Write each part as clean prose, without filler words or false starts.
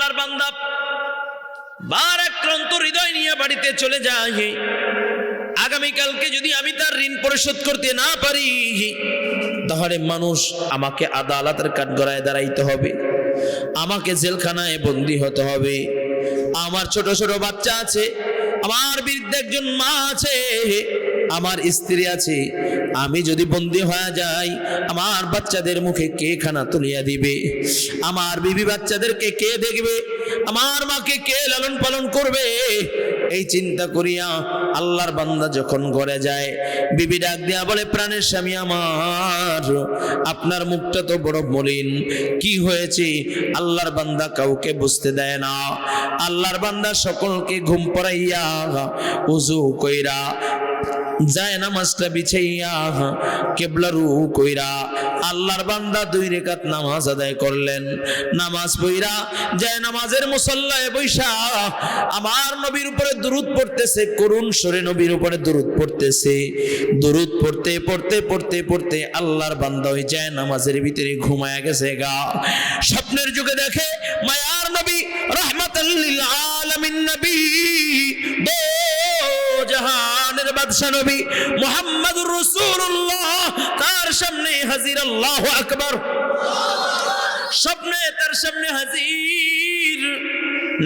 আল্লাহর বান্দা বার আক্রান্ত হৃদয় নিয়ে বাড়িতে চলে যায়। আগামীকালকে যদি আমি তার ঋণ পরিশোধ করতে না পারি, তাহলে মানুষ আমাকে আদালতের কাঠগড়ায় দাঁড়াইতে হবে, আমাকে জেলখানায় বন্দী হতে হবে। আমার ছোট ছোট বাচ্চা আছে, আমার বিরুদ্ধে একজন মা আছে, আমার স্ত্রী আছে। আমি যদি বন্দী হয়ে যাই, আমার বাচ্চাদের মুখে কে খানা তুলিয়া দিবে? আমার বিবি বাচ্চাদেরকে কে দেখবে? আমার মাকে কে লালন পালন করবে? এই চিন্তা করিয়া আল্লাহর বান্দা যখন ঘরে যায়, বিবি ডাক দিয়া বলে, প্রাণের স্বামী আমার, আপনার মুখটা তো বড় মলিন, কি হয়েছে? আল্লাহর বান্দা কাউকে বুঝতে দেয় না। আল্লাহর বান্দা সকলকে ঘুম পড়াইয়া উযু কইরা যায় নামাজটা বিছাইয়া কিবলা রুহু কইরা আল্লাহর বান্দা 2 রাকাত নামাজ আদায় করলেন। নামাজ পড়া যায় নামাজের মুসল্লায় বৈশা আমার নবীর উপরে দুরূদ পড়তেছে, করুণ সুরে নবীর উপরে দুরূদ পড়তেছে। দুরূদ পড়তে পড়তে পড়তে পড়তে আল্লাহর বান্দা হয়ে যায় নামাজের ভিতরে ঘুমায়া গেছে গা। স্বপ্নের যুগে দেখে মায়ার নবী রাহমাতাল লিল আলামিন নবী, জাহানের বাদশা নবী মুহাম্মদুর রাসূলুল্লাহ তার সামনে হাজির। আল্লাহু আকবার। স্বপ্নে তার সামনে হাজির।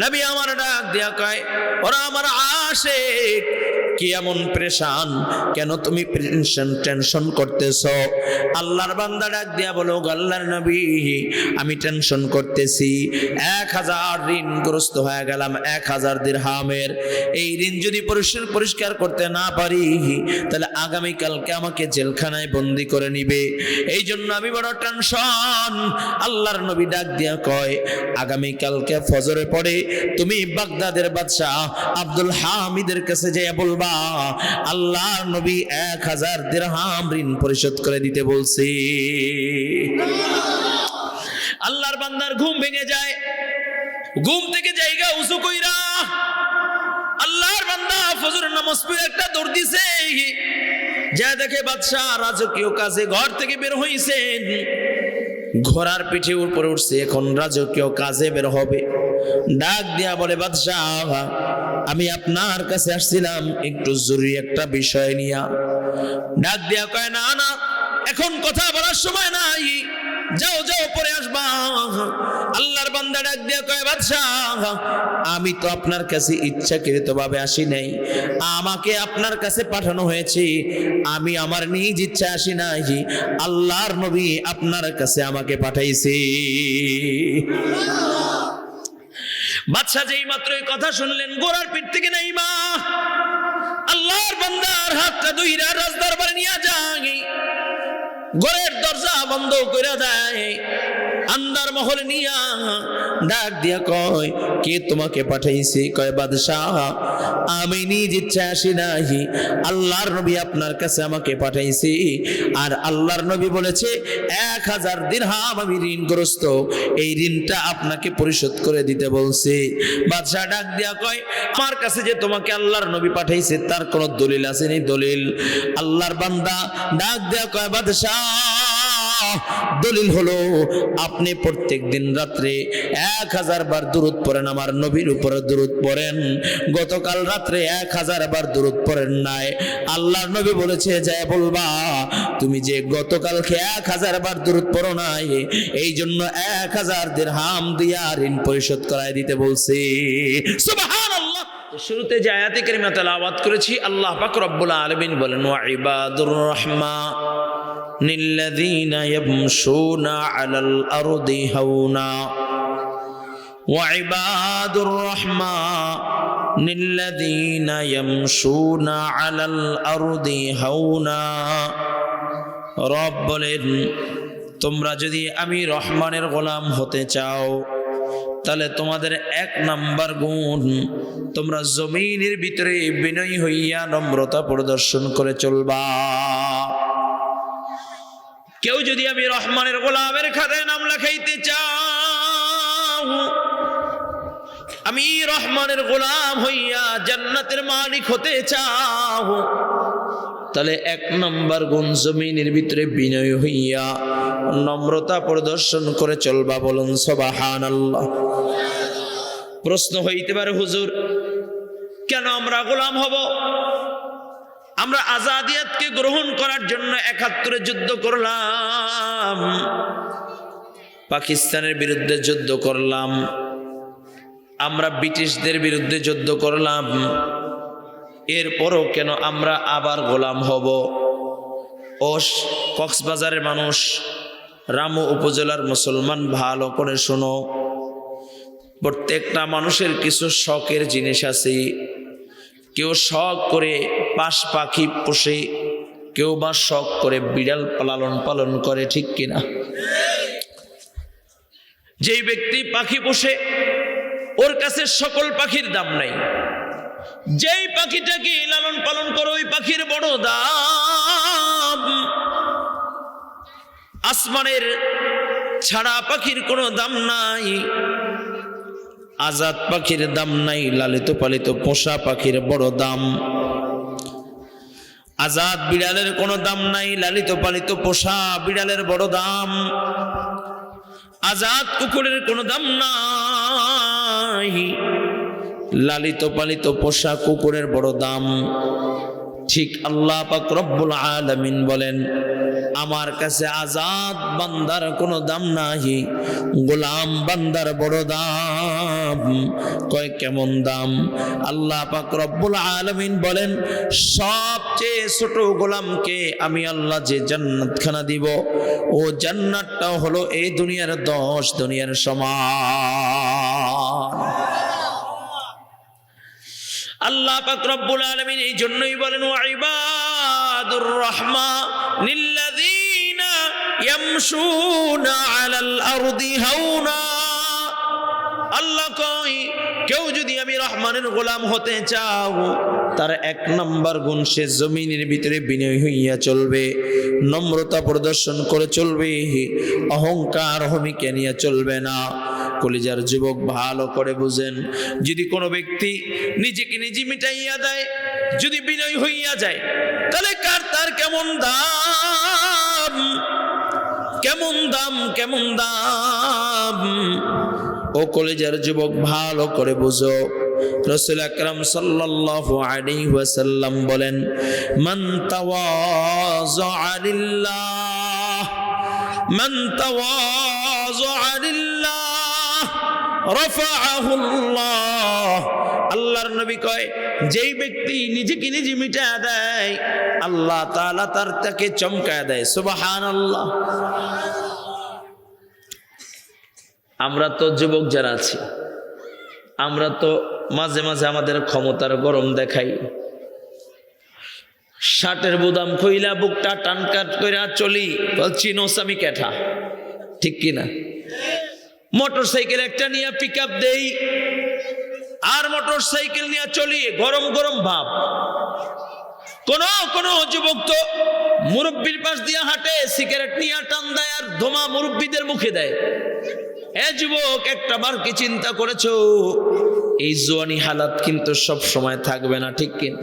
নবী আমার ডাক দিয়া কয়, ওরা আমার আশিক, কি এমন পেরেশান? কেন তুমি টেনশন করতেছ? আল্লাহর বান্দা ডাক দিয়া বলো, আল্লাহর নবী, আমি টেনশন করতেছি। 1000 ঋণগ্রস্ত হয়ে গেলাম, 1000 দিরহামের। এই ঋণ যদি পরিষ্কার করতে না পারি, তাহলে আগামীকালকে আমাকে জেলখানায় বন্দি করে নিবে। এই জন্য আমি বড় টেনশন। আল্লাহর নবী ডাক দিয়া কয়, আগামীকালকে ফজরে পড়ে তুমি বাগদাদের বাদশা আব্দুল হামিদের কাছে যেয়ে বলবা, আল্লাহর নবী 1000 দিরহাম ঋণ পরিশোধ করে দিতে বলছে। আল্লাহর বান্দার ঘুম ভেঙে যায়। ঘুম থেকে জায়গা উঁচু কইরা আল্লাহর বান্দা ফজরের নামাজ পড়ে একটা দৌড় দিছে। যা দেখে বাদশা রাজকীয় কাজে ঘর থেকে বের হইছেন, ঘোড়ার পিঠে উপরে উঠছে, এখন রাজকীয় কাজে বের হবে। ডাক দিয়া বলে, বাদশাহ, আমি আপনার কাছে আসছিলাম একটু জরুরি একটা বিষয় নিয়া। ডাক দিয়া কয়, না না, এখন কথা বলার সময় নাই, যাও যাও পরে আসবা। আল্লাহর বান্দা ডাক দিয়া কয়, বাদশাহ, আমি তো আপনার কাছে ইচ্ছাকৃতভাবে আসি নাই, আমাকে আপনার কাছে পাঠানো হয়েছে, আমি আমার নিজ ইচ্ছা আসি নাই, আল্লাহর নবী আপনার কাছে আমাকে পাঠাইছে। বাদশা যেই মাত্র এই কথা শুনলেন, গোড়ার পিঠ থেকে নাইমা আল্লাহর বান্দার হাতটা ধইরা রাজদরবারে নিয়ে যায়, ঘরের দরজা বন্ধ করে দেয়, আন্দার মহলে নিয়া ডাক দিয়া কয়, কে তোমাকে পাঠাইছে? কয়, বাদশাহ, আমি নিজ ইচ্ছা আসি নাই, আল্লাহর নবী আপনার কাছে আমাকে পাঠাইছে, আর আল্লাহর নবী বলেছে 1000 দিরহাম আমি ঋণগ্রস্ত, এই ঋণটা আপনাকে পরিশোধ করে দিতে বলছে। বাদশাহ ডাক দিয়া কয়, আমার কাছে যে তোমাকে আল্লাহর নবী পাঠাইছে তার কোন দলিল আছে নি? দলিল? আল্লাহর বান্দা ডাক দিয়া কয়, বাদশাহ, দলিল হলো আপনি প্রত্যেক দিন রাত্রে 1000 বার দুরূদ পড়েন, আমার নবীর উপরে দুরূদ পড়েন। গতকাল রাত্রে 1000 বার দুরূদ পড়েন নাই। আল্লাহর নবী বলেছে, যায় বলবা তুমি যে গতকালকে 1000 বার দুরূদ পড়ো নাই, এই জন্য 1000 দিরহাম দিয়া ঋণ পরিশোধ করায় দিতে বলছে। সুবহানাল্লাহ। শুরুতে যে আয়াতে কারিমা তেলাওয়াত করেছি, আল্লাহ পাক রব্বুল আলামিন বলেন, ওয়া ইবাদুর রাহমানিল্লাযীনা ইয়ামশুনা আলাল আরদি হাওনা, ওয়া ইবাদুর রাহমানিল্লাযীনা ইয়ামশুনা আলাল আরদি হাওনা। রব বলেন, তোমরা যদি আমি রহমানের গোলাম হতে চাও, তাহলে তোমাদের 1 নাম্বার গুণ, তোমরা জমিনের ভিতরে বিনয়ী হইয়া নম্রতা প্রদর্শন করে চলবা। কেউ যদি আমি রহমানের গোলামের খাতায় নাম লেখাইতে চাও, আমি রহমানের গোলাম হইয়া জান্নাতের মালিক হতে চাও, তাহলে 1 নাম্বার গুণ, জমিনের ভিতরে বিনয় হইয়া নম্রতা প্রদর্শন করে চলবা। বলুন সুবহানাল্লাহ। প্রশ্ন হইতে পারে, হুজুর কেন আমরা গোলাম হব? আমরা আজাদিয়াতকে গ্রহণ করার জন্য ৭১ যুদ্ধ করলাম, পাকিস্তানের বিরুদ্ধে যুদ্ধ করলাম, আমরা ব্রিটিশদের বিরুদ্ধে যুদ্ধ করলাম, এরপরও কেন আমরা আবার গোলাম হব? ও কক্সবাজারের মানুষ, রামু উপজেলার মুসলমান, ভালো করে শোনো, প্রত্যেকটা মানুষের কিছু শখের জিনিস আছে। কেউ শখ করে পাশ পাখি পোষে, কেউ বা শখ করে বিড়াল পালন করে, ঠিক কিনা? যেই ব্যক্তি পাখি পোষে ওর কাছে সকল পাখির দাম নাই, যেই পাখিটাকে লালন পালন করে ওই পাখির বড় দাম। আসমানের ছাড়া পাখির কোনো দাম নাই, আজাদ পাখির দাম নাই, লালিত পালিত পোষা পাখির বড় দাম। আজাদ বিড়ালের কোনো দাম নাই, লালিত পালিত পোষা বিড়ালের বড় দাম। আজাদ কুকুরের কোনো দাম নাই, লালিত পালিত পোষা কুকুরের বড় দাম। ঠিক আল্লাহ পাক রব্বুল আলামিন বলেন, আমার কাছে আজাদ বান্দার কোনো দাম নাই, গোলাম বান্দার বড় দাম। কয় কেমন দাম? আল্লাহ পাক রব্বুল আলামিন বলেন, সবচেয়ে ছোট গোলামকে আমি আল্লাহ যে জান্নাতখানা দিব, ও জান্নাতটাও হলো এই দুনিয়ার 10 দুনিয়ার সমান। আল্লাহ পাক রব্বুল আলামিন এই জন্যই বলেন, ওয়া ইবাদুর রাহমানিল্লাযীনা ইয়ামশুনা আলাল আরদি হাওনা। আল্লাহ কয়, কেউ যদি আমি রহমানের গোলাম হতে চাও, তার 1 নম্বর গুণ, সে জমিনের ভিতরে বিনয় হইয়া চলবে, নম্রতা প্রদর্শন করে চলবে, অহংকার হমিকে নিয়ে চলবে না। কলিজার যুবক ভালো করে বুঝেন, যদি কোনো ব্যক্তি নিজেকে নিজে মিটাইয়া দেয়, যদি বিনয় হইয়া যায়, তাহলে তার কেমন দাম, কেমন দাম, কেমন দাম। ও কলিজার যুবক ভালো করে বুঝো, রাসূল আকরাম সাল্লাল্লাহু আলাইহি ওয়াসাল্লাম বলেন, মান তাওয়াযআ লিল্লাহ, মান তাওয়াযআ লিল্লাহ রাফাআহুল্লাহ। আল্লাহর নবী কয়, যেই ব্যক্তি নিজেকে নিজে মিটায়া দেয়, আল্লাহ তাআলা তাকে চমকায়া দেয়। সুবহানাল্লাহ। আমরা তো যুবক যারা আছি, আমরা তো মাঝে মাঝে আমাদের ক্ষমতার গরম দেখাই, শার্টের বুদাম কইলা বুকটা টানকাট কইরা চলি, চিনোস আমি ক্যাঠা, ঠিক কিনা? মোটর সাইকেল একটা নিয়ে পিক আপ দেই, আর মোটর সাইকেল নিয়ে চলি, গরম গরম ভাব। কোন কোন যুবক তো মুরব্বীর পাশ দিয়ে হাঁটে, সিগারেট নিয়ে টান দেয় আর ধোঁয়া মুরব্বীদের মুখে দেয়। এ যুবক, একটা বার কি চিন্তা করেছো, এই জওয়ানি হালাত কিন্তু সব সময় থাকবে না, ঠিক কিনা?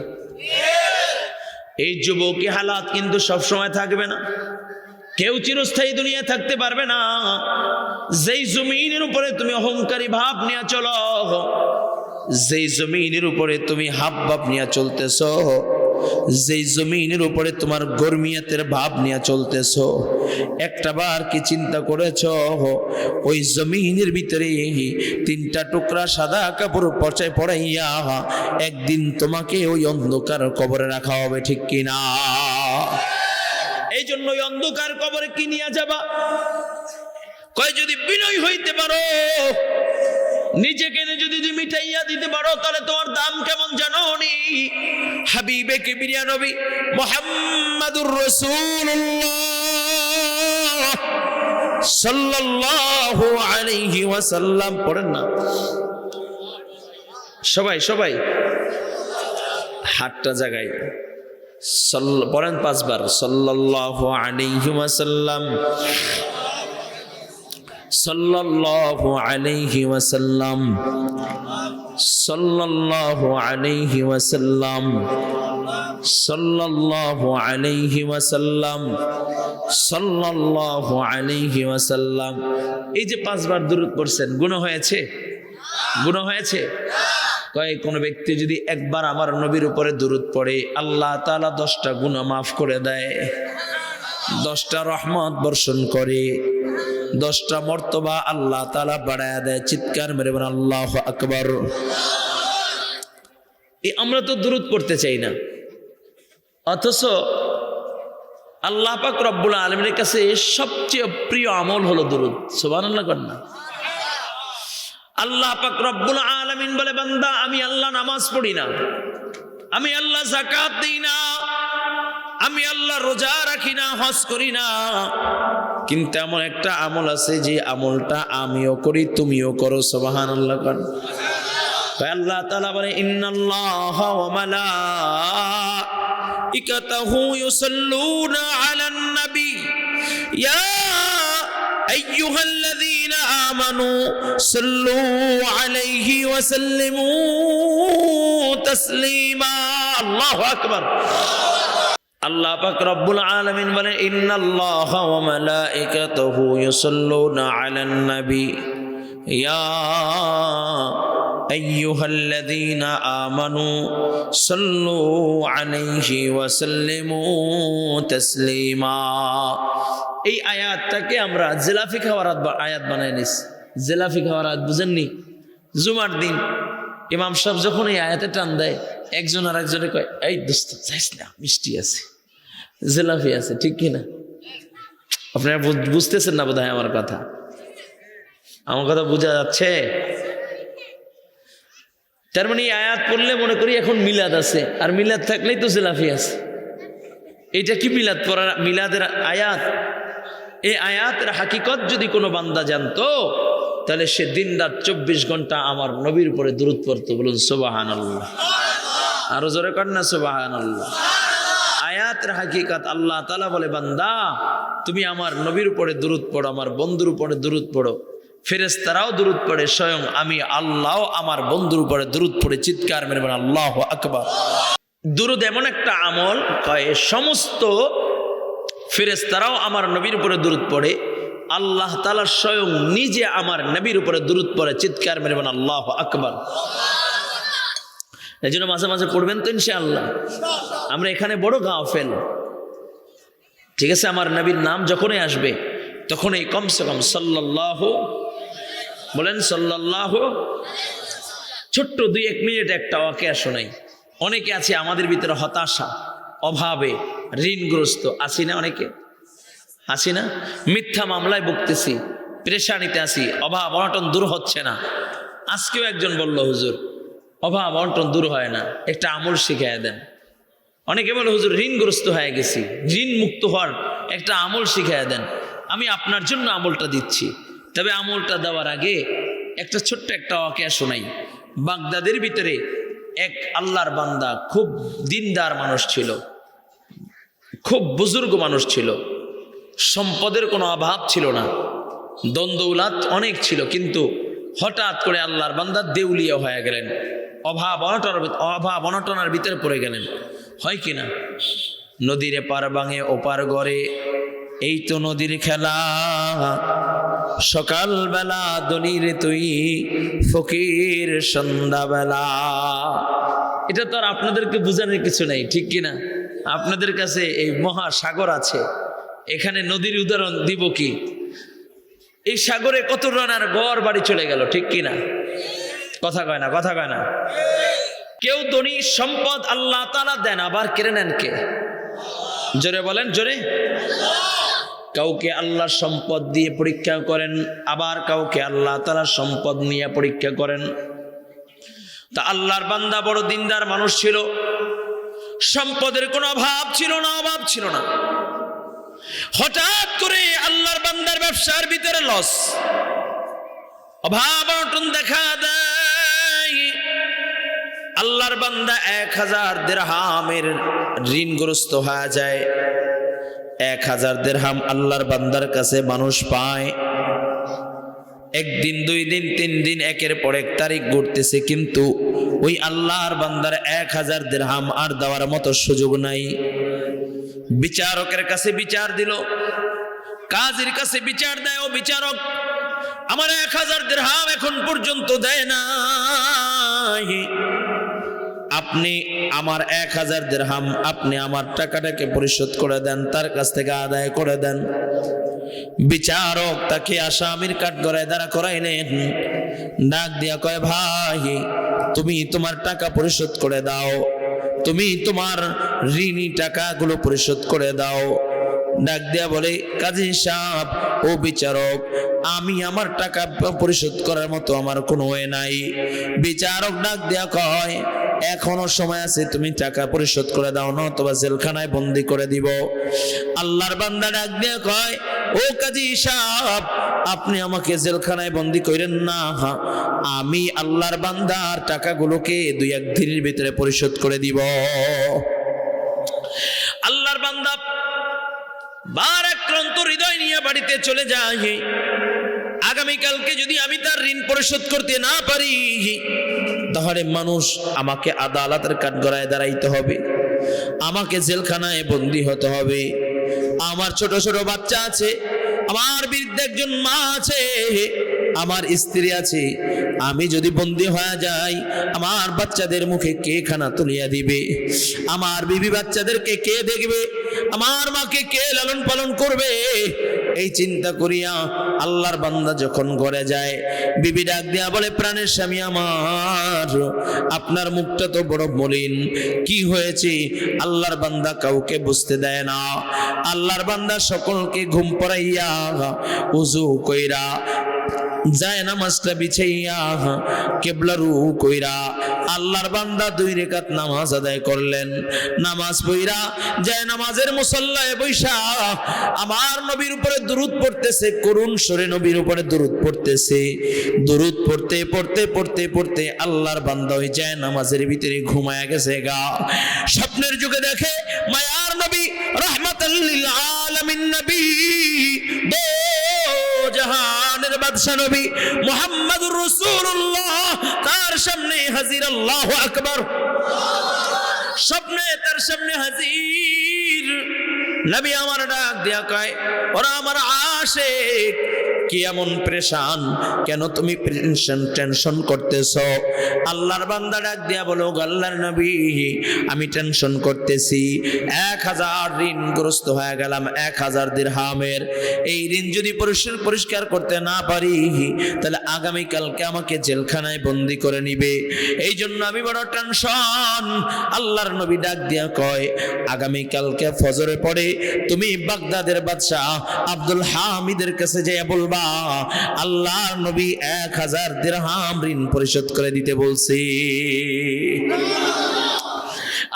এই যুবকী হালাত কিন্তু সব সময় থাকবে না, কেউ চিরস্থায়ী দুনিয়ায় থাকতে পারবে না। যেই জমিনের উপরে তুমি অহংকারী ভাব নিয়ে চলো, যেই জমিনের উপরে তুমি হাব ভাব নিয়ে চলতেছ, যেই জমিনের উপরে তোমার গর্মিয়াতের ভাব নিয়ে চলতেছ, একটা বার কি চিন্তা করেছ, ওই জমিনের ভিতরে 3টা টুকরা সাদা কাপড় পচায় পড়াইয়া একদিন তোমাকে ওই অন্ধকার কবরে রাখা হবে, ঠিক কিনা? এই জন্য ওই অন্ধকার কবরে কি নিয়ে যাবা? কয় যদি বিনয় হইতে পারো, নিজেকে যদি তুমি মিটাইয়া দিতে পারো, তাহলে তোমার দাম কেমন জানো নি? হাবিবে কিবরিয়া নবী মুহাম্মাদুর রাসূলুল্লাহ সাল্লাল্লাহু আলাইহি ওয়াসাল্লাম, পড়েন না সবাই, সবাই হাতটা জায়গায় পড়েন 5 বার, সাল্লাল্লাহু আলাইহি ওয়াসাল্লাম, সাল্লাল্লাহু আলাইহি ওয়াসাল্লাম, সাল্লাল্লাহু আলাইহি ওয়াসাল্লাম, সাল্লাল্লাহু আলাইহি ওয়াসাল্লাম, সাল্লাল্লাহু আলাইহি ওয়াসাল্লাম। এই যে 5 বার দুরূদ পড়ছেন, গুনাহ হয়েছে? গুনাহ হয়েছে? কয় কোন ব্যক্তি যদি একবার আমার নবীর উপরে দুরূদ পড়ে আল্লাহ তাআলা 10টা গুনাহ মাফ করে দেয়, 10টা রহমত বর্ষণ করে, 10টা মর্তবা আল্লাহ তাআলা বাড়ায়া দেয়। চিৎকার মেরে বলেন আল্লাহু আকবার। আমরা তো দুরূদ পড়তে চাই না, অথচ আল্লাহ পাক রব্বুল আলামিনের কাছে সবচেয়ে প্রিয় আমল হলো দুরূদ। সুবহানাল্লাহ কর না। আল্লাহ পাক রব্বুল আলামিন বলে, বান্দা আমি আল্লাহ নামাজ পড়ি না, আমি আল্লাহ যাকাত দেই না, আমি আল্লাহ রোজা রাখি না, হজ করি না, কিন্তু এমন একটা আমল আছে যে আমলটা আমিও করি তুমিও করো। সুবহানাল্লাহ কর। আল্লাহ তাআলা বলে, ইন্নাল্লাহা ওয়া মালাইকাতাহু ইউসাল্লুনা আলান নবী ইয়া আইয়ুহাল্লাযীনা আমানু সাল্লু আলাইহি ওয়া সাল্লিমু তাসলিমা। আল্লাহু আকবার। আল্লাহ পাক রব্বুল আলামিন বলেন, ইন্নাল্লাহা ওয়া মালাইকাতাহু ইউসাল্লুনা আলান নবী ইয়া আইয়ুহাল্লাযীনা আমানু সাল্লু আলাইহি ওয়া সাল্লিমু তাসলিমা। এই আয়াতটাকে আমরা জিলাফি খাওয়ার আয়াত বানাই নিছি। জিলাফি খাওয়ার আয়াত বুঝেননি? জুমার দিন ইমাম সাহেব যখন এই আয়াতে টান দেয়, একজন আর একজনে কয়, এই দোস্ত যাইস না, মিষ্টি আছে, জিলাফি আছে, ঠিক কিনা? আপনারা বুঝতেছেন না বোধহয় আমার কথা। আমার কথা বোঝা যাচ্ছে? তার মানে এই আয়াত পড়লে মনে করি এখন মিলাদ আছে, আর মিলাদ থাকলেই তো জিলাফি আছে। এইটা কি মিলাদ পড়ার মিলাদের আয়াত? এই আয়াতের হাকিকত যদি কোনো বান্দা জানতো, তাহলে সে দিন রাত 24 ঘন্টা আমার নবীর উপরে দুরূদ পড়তো। বলুন সুবহানাল্লাহ। আরো জোরে কর না সুবহানাল্লাহ। আয়াতের হাকিকত আল্লাহ তাআলা বলে, বান্দা তুমি আমার নবীর উপরে দুরূদ পড়ো, আমার বন্ধুর উপরে দুরূদ পড়ো। ফেরেশতারাও দুরূদ পড়ে, স্বয়ং আমি আল্লাহ আমার বন্ধুর উপরে দুরূদ পড়ে। চিৎকার মেরে বলেন আল্লাহু আকবার। দুরূদ এমন একটা আমল, কয় সমস্ত ফেরেশতারাও আমার নবীর উপরে দুরূদ পড়ে, আল্লাহ তাআলা স্বয়ং নিজে আমার নবীর উপরে দুরূদ পড়ে। চিৎকার মেরে বলেন আল্লাহু আকবার। এই জন্য মাঝে মাঝে পড়বেন তো ইনশাআল্লাহ। আমরা এখানে বড় গাফেল, ঠিক আছে? আমার নবীর নাম যখনই আসবে তখনই কমসে কম সাল্লাল্লাহু, বলেন সাল্লাল্লাহু, ছোট্ট 2-1 মিনিট একটা ওয়াকিয়া শোনাই। অনেকে আছে আমাদের ভিতরে হতাশা, অভাবে, ঋণগ্রস্ত আছি না? অনেকে আছি না? মিথ্যা মামলায় ভুগতেছি, পেরেশানিতে আছি, অভাব অনটন দূর হচ্ছে না। আজকেও একজন বলল, হুজুর অভাব অনটন দূর হয় না, একটা আমল শিখাইয়া দেন। অনেকে বলে, হুজুর ঋণগ্রস্ত হয়ে গেছি, ঋণ মুক্ত হওয়ার একটা আমল শিখাইয়া দেন। আমি আপনার জন্য আমলটা দিচ্ছি, তবে আমলটা দেওয়ার আগে একটা ছোট্ট একটা ওয়াকিয়া শোনাই। বাগদাদের ভিতরে এক আল্লাহর বান্দা, খুব দিনদার মানুষ ছিল, খুব বুজুর্গ মানুষ ছিল, সম্পদের কোনো অভাব ছিল না, দন্দৌলাত অনেক ছিল, কিন্তু হঠাৎ করে আল্লাহর বান্দা দেউলিয়া হয়ে গেলেন, অভাব অনটনার ভিতরে পড়ে গেলেন। হয় কিনা? নদীর পার ভাঙে ওপার গড়ে, এই তো নদীর খেলা, সকালবেলা দনির তুই ফকির সন্ধ্যাবেলা। এটা তো আর আপনাদেরকে বোঝানোর কিছু নাই, ঠিক কিনা? আপনাদের কাছে এই মহাসাগর আছে, এখানে নদীর উদাহরণ দিব কি? এই সাগরে কত রানার ঘর বাড়ি চলে গেল, ঠিক কিনা? কথা কয় না, কথা কয় না। কেউ ধনী সম্পদ আল্লাহ তাআলা দেন, আবার কেড়ে নেন কে? জোরে বলেন, জোরে। কাউকে আল্লাহ সম্পদ দিয়ে পরীক্ষা করেন, আবার কাউকে আল্লাহ তাআলা সম্পদ নিয়ে পরীক্ষা করেন। তা আল্লাহর বান্দা বড় দিনদার মানুষ ছিল, সম্পদের কোনো অভাব ছিল না, অভাব ছিল না। হঠাৎ করে আল্লাহর বান্দার ব্যবসার ভিতরে লস, অভাব অনটন দেখা দেয়। আল্লাহর বান্দা 1000 দিরহামের ঋণগ্রস্ত হয়ে যায়। 1000 দিরহাম আল্লাহর বান্দার কাছে মানুষ পায়। একদিন, 2 দিন, 3 দিন, একের পর এক তারিখ ঘুরতেছে, কিন্তু ওই আল্লাহর বান্দার 1000 দিরহাম আর দেওয়ার মতো সুযোগ নাই। বিচারকের কাছে বিচার দিল, কাজীর কাছে বিচার দেয়, ও বিচারক আমার 1000 দিরহাম এখন পর্যন্ত দেয় না। যায়, আপনি আমার 1000 দিরহাম আপনি আমার টাকাটাকে পরিশোধ করে দেন, তার কাছ থেকে আদায় করে দেন। বিচারক তাকে আসামির কাঠগড়ায় দাঁড়া করাইলেন, ডাক দিয়া কয়, ভাই তুমি তোমার টাকা পরিশোধ করে দাও, তুমি তোমার ঋণী টাকাগুলো পরিশোধ করে দাও। ডাক দিয়া বলে, কাজী সাহেব ও বিচারক, আমি আমার টাকা পরিশোধ করার মতো আমার কোনো ওয়ে নাই। বিচারক ডাক দিয়া কয়, এখনো সময় আছে, তুমি টাকা পরিশোধ করে দাও, না অথবা জেলখানায় বন্দি করে দিব। আল্লাহর বান্দা ডাক দিয়া কয়, ও কাজী সাহেব, আপনি আমাকে জেলখানায় বন্দি করেন না, আমি আল্লাহর বান্দার টাকাগুলোকে 2-1 দিনের ভিতরে পরিশোধ করে দিব। আল্লাহর বান্দা ভারাক্রান্ত হৃদয় নিয়ে বাড়িতে চলে যায়। আগামীকালকে যদি আমি তার ঋণ পরিশোধ করতে না পারি, তাহলে মানুষ আমাকে আদালতের কাঠগড়ায় দাঁড়াইতে হবে, আমাকে জেলখানায় বন্দী হতে হবে। আমার ছোট ছোট বাচ্চা আছে, আমার বিরুদ্ধে একজন মা আছে, আমার স্ত্রী আছে। আমি যদি বন্দী হয়ে যাই, আমার বাচ্চাদের মুখে কে খানা তুলিয়া দিবে? আমার বিবি বাচ্চাদেরকে কে দেখবে? আমার মাকে কে লালন পালন করবে? এই চিন্তা করিয়া আল্লাহর বান্দা যখন ঘরে যায়, বিবি ডাক দিয়া বলে, প্রাণের স্বামী আমার, আপনার মুখটা তো বড় মলিন, কি হয়েছে? আল্লাহর বান্দা কাউকে বুঝতে দেয় না। আল্লাহর বান্দা সকলকে ঘুম পড়াইয়া উযু কইরা যায় নামাজটা বিছাইয়া কিবলা রুহ কইরা আল্লাহর বান্দা 2 রাকাত নামাজ আদায় করলেন। নামাজ পড়া যায় নামাজের মুসল্লায় বৈশা আমার নবীর উপরে দুরূদ পড়তেছে, করুণ সুরে নবীর উপরে দুরূদ পড়তেছে। দুরূদ পড়তে পড়তে পড়তে পড়তে আল্লাহর বান্দা হয়ে যায় নামাজের ভিতরে ঘুমায়া গেছে গা। স্বপ্নের যুগে দেখে মায়ার নবী রাহমাতাল লিল আলামিন নবী, জাহানের বাদশা নবী মুহাম্মদুর রাসূলুল্লাহ, তার সামনে হাজির। আল্লাহু আকবার। স্বপ্নে তার সামনে হাজির। নবী আমার ডাক দিয়া কয়, ওরা আমার আশিক, কি এমন পেরেশান কেন? তুমি টেনশন করতেছো? আল্লাহর বান্দা ডাক দিয়া বলো, আল্লাহর নবী, আমি টেনশন করতেছি, 1000 ঋণগ্রস্ত হয়ে গেলাম, 1000 দিরহামের। এই ঋণ যদি পরিষ্কার করতে না পারি, তাহলে আগামীকালকে আমাকে জেলখানায় বন্দি করে নিবে। এই জন্য আমি বড় টেনশন। আল্লাহর নবী ডাক দিয়া কয়, আগামীকালকে ফজরে পড়ে তুমি বাগদাদের বাদশাহ আব্দুল হামিদের কাছে যেয়ে বলবা, আল্লাহর নবী 1000 দিরহাম ঋণ পরিশোধ করে দিতে বলছি।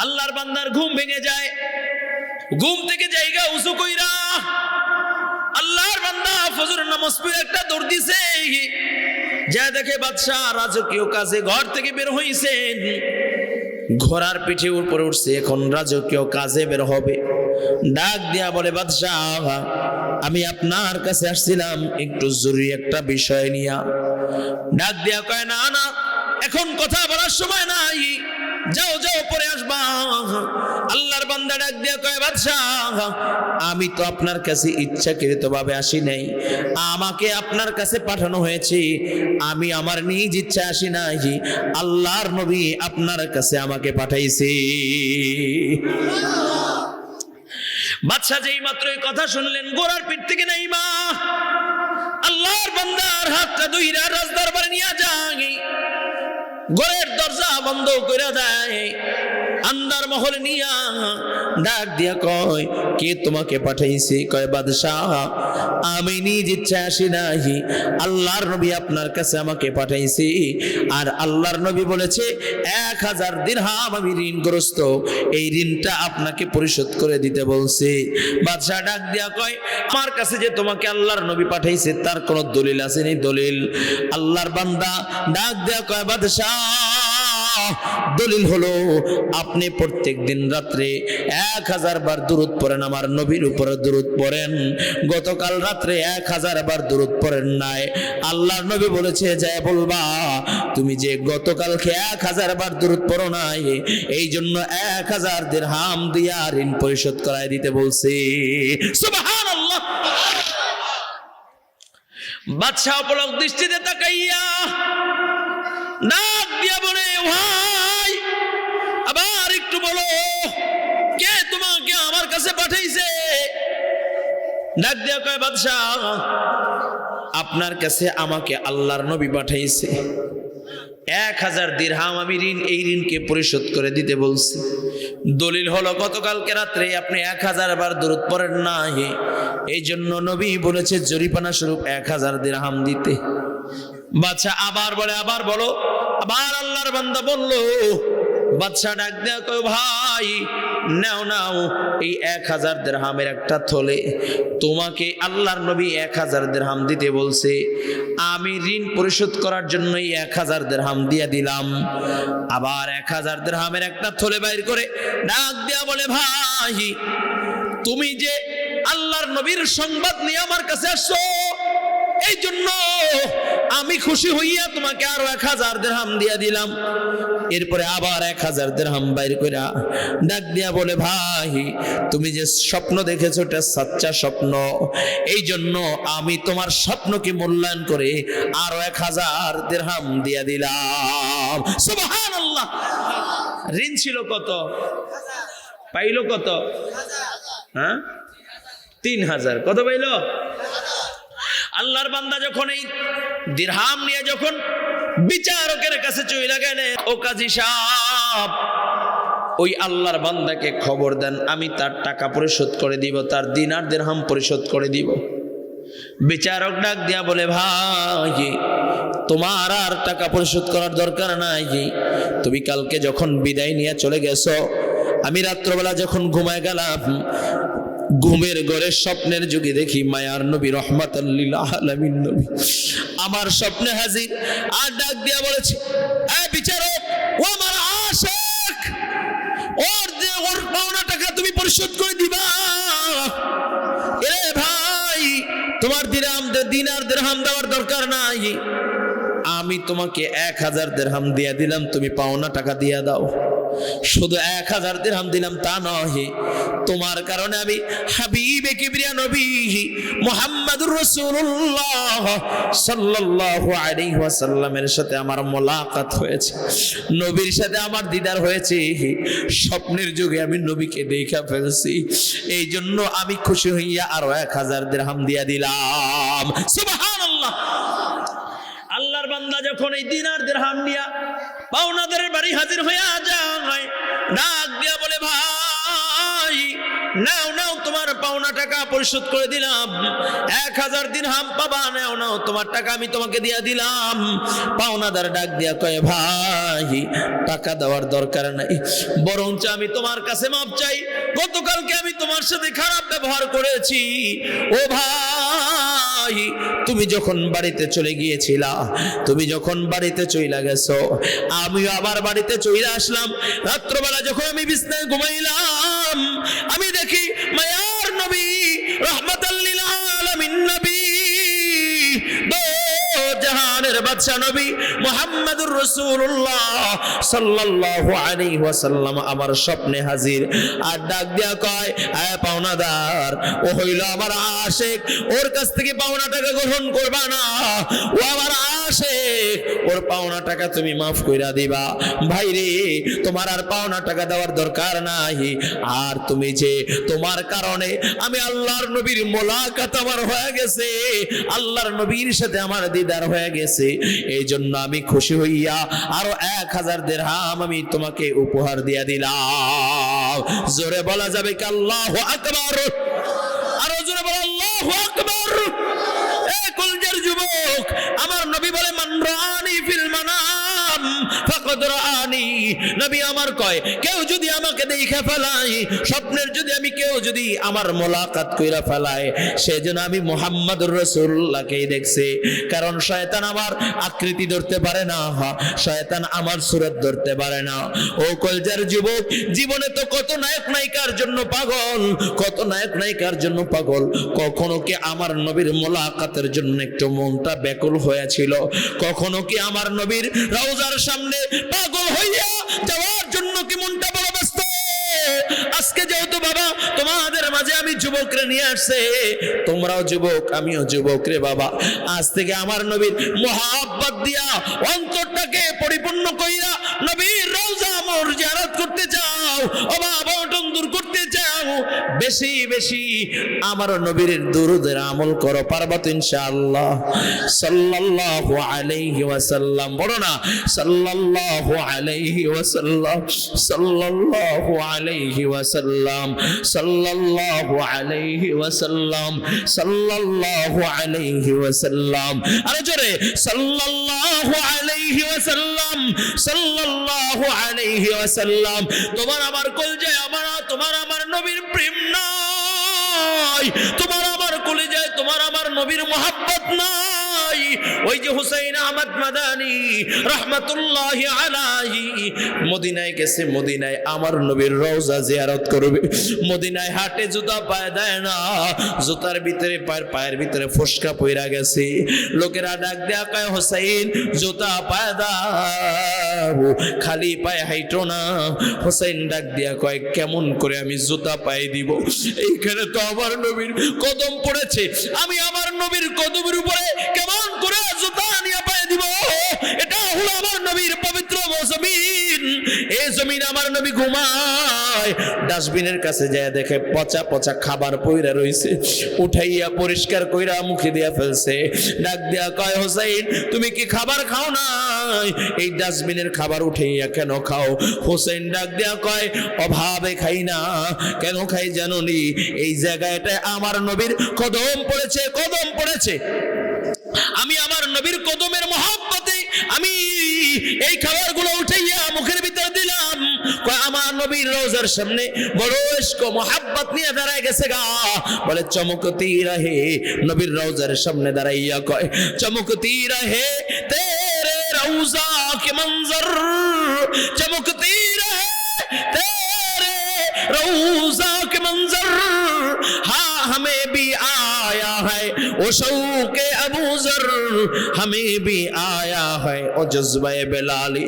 আল্লাহর বান্দার ঘুম ভেঙে যায়, ঘুম থেকে জায়গা উঁচু কইরা আল্লাহর বান্দা ফজরের নামাজ পড়ে একটা দৌড় দিছে। যা দেখে বাদশাহ রাজকীয় কাজে ঘর থেকে বের হইছেন, ঘোড়ার পিঠে উপরে উঠছে, এখন রাজকীয় কাজে বের হবে। ডাক দিয়া বলে, বাদশাহ, আমি আপনার কাছে আসছিলাম একটু জরুরি একটা বিষয় নিয়া। ডাক দিয়া কয়, না না, এখন কথা বলার সময় নাই, যাও যাও পরে আসবা। আল্লাহর বান্দা ডাক দিয়া কয়, বাদশাহ, আমি তো আপনার কাছে ইচ্ছাকৃতভাবে আসি নাই, আমাকে আপনার কাছে পাঠানো হয়েছে, আমি আমার নিজ ইচ্ছা আসি নাই, আল্লাহর নবী আপনার কাছে আমাকে পাঠাইছে। বাদশা যেই মাত্র এই কথা শুনলেন, গোরার পিঠ থেকে নাইমা আল্লাহর বান্দার হাতটা ধইরা রাজদরবারে নিয়ে যায়, ঘরের দরজা বন্ধ করে দেয়, আন্দার মহল নিয়া ডাক দিয়া কয়, কে তোমাকে পাঠাইছে? কয়, বাদশাহ, আমি নিজ ইচ্ছা আসি নাই, আল্লাহর নবী আপনার কাছে আমাকে পাঠাইছে, আর আল্লাহর নবী বলেছে 1000 দিরহাম আমি ঋণগ্রস্ত, এই ঋণটা আপনাকে পরিশোধ করে দিতে বলছে। বাদশাহ ডাক দিয়া কয়, আমার কাছে যে তোমাকে আল্লাহর নবী পাঠাইছে তার কোন দলিল আছে? নি দলিল? আল্লাহর বান্দা ডাক দিয়া কয়, বাদশাহ, দলিল হলো আপনি প্রত্যেক দিন রাত্রে 1000 বার দুরূদ পড়েন, আমার নবীর উপরে দুরূদ পড়েন। গতকাল রাত্রে 1000 বার দুরূদ পড়েন নাই। আল্লাহর নবী বলেছে, যায় বলবা তুমি যে গতকালকে 1000 বার দুরূদ পড়ো নাই, এই জন্য 1000 দিরহাম দিয়া ঋণ পরিশোধ করায় দিতে বলছি। সুবহানাল্লাহ। বাদশা অপলক দৃষ্টিতে তাকাইয়া ডাক দিয়া বলে ভাই আবার একটু বলো কে তোমাকে আমার কাছে পাঠাইছে? ডাক দিয়া কয় বাদশাহ আপনার কাছে আমাকে আল্লাহর নবী পাঠাইছে। 1000 দিরহাম আমি এই ঋণকে পরিশোধ করে দিতে বলছি। দলিল হলো গতকালকে রাত্রে আপনি 1000 বার দরুদ পড়েন না, এই জন্য নবী বলেছে জরিমানা স্বরূপ 1000 দিরহাম দিতে। বাদশা আবার বলে আবার বলো। আবার আল্লাহর বান্দা বলল। বাদশা ডাক দেয়া কয় ভাই নাও নাও এই 1000 দিরহামের একটা থলে, তোমাকে আল্লাহর নবী 1000 দিরহাম দিতে বলছে, আমি ঋণ পরিশোধ করার জন্য 1000 দিরহাম দিয়ে দিলাম। আবার 1000 দিরহামের একটা থলে বাইর করে ডাক দেয়া বলে ভাই তুমি যে আল্লাহর নবীর সংবাদ নিয়ে আমার কাছে আসছো, এই জন্য আমি খুশি হইয়া তোমাকে আরো 1000 দিরহাম দিয়ে দিলাম। এরপরে আবার 1000 দিরহাম বাইর করে ডাক দিয়া বলে ভাই তুমি যে স্বপ্ন দেখেছো এটা সাচ্চা স্বপ্ন, এই জন্য আমি তোমার স্বপ্নকে মূল্যায়ন করে আরো 1000 দিরহাম দিয়ে দিলাম। সুবহানাল্লাহ। ঋণ ছিল কত? পাইল কত? হ্যাঁ 3000। কত পাইল? আল্লাহর বান্দা যখন এই দিরহাম নিয়ে যখন বিচারকের কাছে চলে গেলেন, ও কাজী সাহেব ওই আল্লাহর বান্দাকে খবর দেন আমি তার টাকা পরিশোধ করে দিব, তার দিনার দিরহাম পরিশোধ করে দিব। বিচারক ডাক দিয়া বলে ভাই তোমার আর টাকা পরিশোধ করার দরকার নাই, তুমি কালকে যখন বিদায় নিয়ে চলে গেছো, আমি রাত্রবেলা যখন ঘুমায় গেলাম, ঘুমের ঘরে স্বপ্নের যুগে দেখি মায়ার নবী রহমাতাল লিল আলামিন নবী আমার স্বপ্নে হাজির। আর ডাক দিয়া বলেছে এই বিচারক ও আমার আশিক, ওর পাওনা টাকা তুমি পরিশোধ করে দিবা। এ ভাই তোমার দিনার দিরহাম দেওয়ার দরকার নাই, আমি তোমাকে 1000 দিরহাম দিয়ে দিলাম, তুমি পাওনা টাকা দিয়ে দাও। শুধু 1000 দিরহাম দিলাম তা নয়, তোমার কারণে আমি হাবিবে কিবরিয়া নবী মুহাম্মদুর রাসূলুল্লাহ সাল্লাল্লাহু আলাইহি ওয়াসাল্লামের সাথে আমার মোলাকাত হয়েছে, নবীর সাথে আমার দিদার হয়েছে। স্বপ্নের যুগে আমি নবীকে দেখা ফেলছি, এই জন্য আমি খুশি হইয়া আরো 1000 দিরহাম দিয়া দিলাম। সুবহানাল্লাহ। আল্লাহর বান্দা যখন এই দিনার দিরহাম নিয়া পাওনাদারের বাড়ি হাজির হইয়া যায়, ডাক দিয়া বলে ভাই নাও নাও তোমার পাওনা টাকা পরিশোধ করে দিলাম, 1000 দিরহাম পাবা, নাও নাও তোমার টাকা আমি তোমাকে দিয়া দিলাম। পাওনাদার ডাক দিয়া কয় ভাই টাকা দেওয়ার দরকার নাই, বরঞ্চ আমি তোমার কাছে মাপ চাই, গতকালকে আমি তোমার সাথে খারাপ ব্যবহার করেছি। ও ভাই তুমি যখন বাড়িতে চলে গিয়েছিলা, তুমি যখন বাড়িতে চইলা গেছো, আমিও আবার বাড়িতে চইলা আসলাম। রাত্রবেলা যখন আমি বিছনায় ঘুমাইলাম, আমি দেখি মায়ার নবী রহমাতাল লিল আলামিন নবী দো জাহানের বাদশা নবী মুহাম্মদুর রাসূলুল্লাহ সাল্লাল্লাহু আলাইহি ওয়াসাল্লাম আমার স্বপ্নে হাজির। আর ডাক দিয়া কয় এ পাওনাদার, ও হইল আমার আশিক, ওর কাছ থেকে পাওনা টাকা গ্রহণ করবা না, ও আমার আশিক, ওর পাওনা টাকা তুমি মাফ কইরা দিবা। ভাই রে তোমার আর পাওনা টাকা দেওয়ার দরকার নাই, আর তুমি যে তোমার কারণে আমি আল্লাহর নবীর মোলাকাত আমার হয়ে গেছে, আল্লাহর নবীর সাথে আমার দিদার হয়ে গেছে, এই জন্য আমি খুশি হইয়া আরো 1000 দিরহাম আমি তোমাকে উপহার দিয়া দিলাম। জোরে বলা যাবে কি আল্লাহু আকবার? আরো জোরে বলা আল্লাহু আকবার। এ কলজার যুবক, আমার নবী বলে মান রানি ফিল মানাম ফাকাদ রানি। নবী আমার কয় কেউ যদি আমাকে দেখে ফেলায় স্বপ্নের, যদি আমি কেউ যদি আমার মোলাকাত কইরা ফেলায়, সেজন্য আমি মুহাম্মদুর রাসূলুল্লাহকেই দেখছি। কারণ শয়তান আমার আকৃতি ধরতে পারে না, শয়তান আমার সুরত ধরতে পারে না। ও কলজার যুবক, জীবনে তো কত নায়ক নায়িকার জন্য পাগল, কত নায়ক নায়িকার জন্য পাগল, কখনো কি আমার নবীর মোলাকাতের জন্য একটু মনটা ব্যাকুল হয়েছিল? কখনো কি আমার নবীর রওজার সামনে পাগল হইয়া যাওয়ার জন্য কি মনটা বড় ব্যস্ত? আজকে যেহেতু বাবা তোমাদের মাঝে আমি যুবকরে নিয়ে আসছে, তোমরাও যুবক আমিও যুবক রে বাবা। আজ থেকে আমার নবীর মোহাব্বত দিয়া অন্তরটাকে পরিপূর্ণ কইরা নবীর রওজা মোর জিয়ারত করতে চাও, অভাব অনটন দূর করতে চাও, বেশি বেশি আমার নবীর দুরূদের আমল করো, পারবা তো ইনশাআল্লাহ। সাল্লাল্লাহু আলাইহি ওয়াসাল্লাম, বলো না সাল্লাল্লাহু আলাইহি ওয়াসাল্লাম, সাল্লাল্লাহু আলাইহি ওয়াসাল্লাম, সাল্লাল্লাহু আলাইহি ওয়াসাল্লাম, সাল্লাল্লাহু আলাইহি ওয়াসাল্লাম। আরো জোরে সাল্লাল্লাহু আলাইহি ওয়াসাল্লাম, সাল্লাল্লাহু আলাইহি ওয়াসাল্লাম। তোমার আমার কলজায় আমার তোমার আমার নবীর প্রেম নাই, তোমার আমার কলিজায় তোমার আমার নবীর মোহাব্বত নাই। ওই যে হুসাইন আহমদ মাদানী রাহমাতুল্লাহি আলাইহি মদিনায় গেছে, মদিনায় আমার নবীর রওজা জিয়ারত করবে। মদিনায় হাটে জুতা পায়ে দেয় না, জুতার ভিতরে পায়ের ভিতরে ফসকা পইরা গেছে। লোকেরা ডাক দেয়া কয় হুসাইন জুতা পায়ে দাও, খালি পায়ে হাইটো না। হুসাইন ডাক দিয়া কয় কেমন করে আমি জুতা পায়ে দিব? এইখানে তো আমার নবীর কদম পড়েছে, আমি আমার নবীর কদমের উপরে কেমন করে জুতা নিয়ে পায়ে দিব? এটা হলো আমার নবীর পবিত্র জমিন, এই জমিন আমার নবী ঘুমায়। ডাস্টবিনের কাছে যায় দেখে পচা পচা খাবার পইরা রইছে, উঠাইয়া পরিষ্কার কইরা মুখে দিয়া ফেলছে। ডাক দিয়া কয় হোসেন তুমি কি খাবার খাও নাই? এই ডাস্টবিনের খাবার উঠাইয়া কেন খাও? হোসেন ডাক দিয়া কয় অভাবে খাই না। কেন খাই জানো নি? এই জায়গাটায় আমার নবীর কদম পড়েছে, কদম পড়েছে। আমি আমার নবীর কদমের মহব্বতে আমি এই খাবারগুলো উঠাইয়া মুখের ভিতর দিলাম। আমার নবীর রওজার সামনে বড় ইশক মোহাব্বত নিয়ে দাঁড়ায় গেছে গা। বলে চমকতি রহে, নবীর রওজার সামনে দাঁড়াইয়া কয় চমকতি রহে তেরে রওজা কে মঞ্জর, চমকতি রহে তেরে রওজা কে মঞ্জর, हाँ हमें भी आया है वो शौक़े अबू ज़र, हमें भी आया है वो जज्बे बेलाली।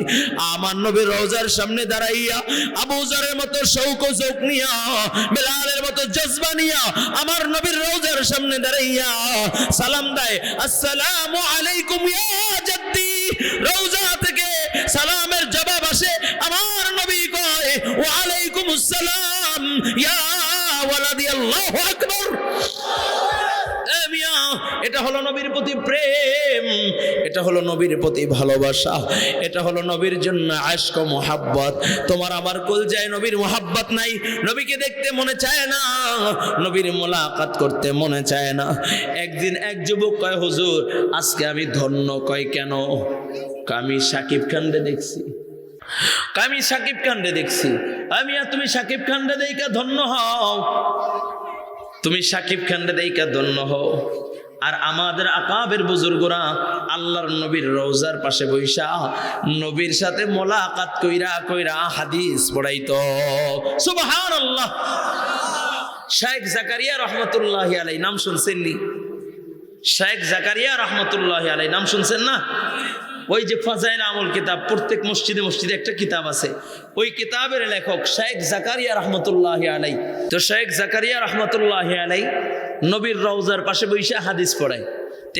আমার নবীর রওজার সামনে দাঁড়াইয়া আবু যরের মতো শৌক ও যৌক নিয়া, বেলালের মতো জজবা নিয়া আমার নবীর রওজার সামনে দাঁড়াইয়া সালাম দেয় আসসালামু আলাইকুম ইয়া জাদ্দি। রওজা থেকে সালামের জবাব আসে, আমার নবী কয় ওয়া আলাইকুমুস সালাম ইয়া ওয়ালাদি, আল্লাহু আকবার। এটা হলো নবীর প্রতি প্রেম, এটা হলো নবীর প্রতি ভালোবাসা, এটা হলো নবীর জন্য আশক মোহাব্বত। তোমার আমার কলজায় নবীর মোহাব্বত নাই, নবীকে দেখতে মনে চায় না, নবীর মোলাকাত করতে মনে চায় না। একদিন এক যুবক কয় হুজুর আজকে আমি ধন্য। কয় কেন? আমি সাকিব খানরে দেখছি, আমি সাকিব খানরে দেখছি। আমি আর তুমি সাকিব খানরে দেইকা ধন্য হও, তুমি সাকিব খানরে দেইকা ধন্য হও। আর আমাদের আকাবের বুজুর্গরা আল্লাহর নবীর রওজার পাশে বইসা নবীর সাথে মোলাকাত কইরা কইরা হাদিস পড়াইতো। সুবহানাল্লাহ। শেখ জাকারিয়া রহমতুল্লাহি আলাইহি নাম শুনছেন নি? শেখ জাকারিয়া রহমতুল্লাহি আলাইহি নাম শুনছেন না? ওই যে ফাজাইল আমল কিতাব, প্রত্যেক মসজিদে মসজিদে একটা কিতাব আছে, ওই কিতাবের লেখক শেখ জাকারিয়া রহমতুল্লাহি আলাইহি। তো শেখ জাকারিয়া রহমতুল্লাহি আলাইহি নবীর রওজার পাশে বইসা হাদিস পড়ায়।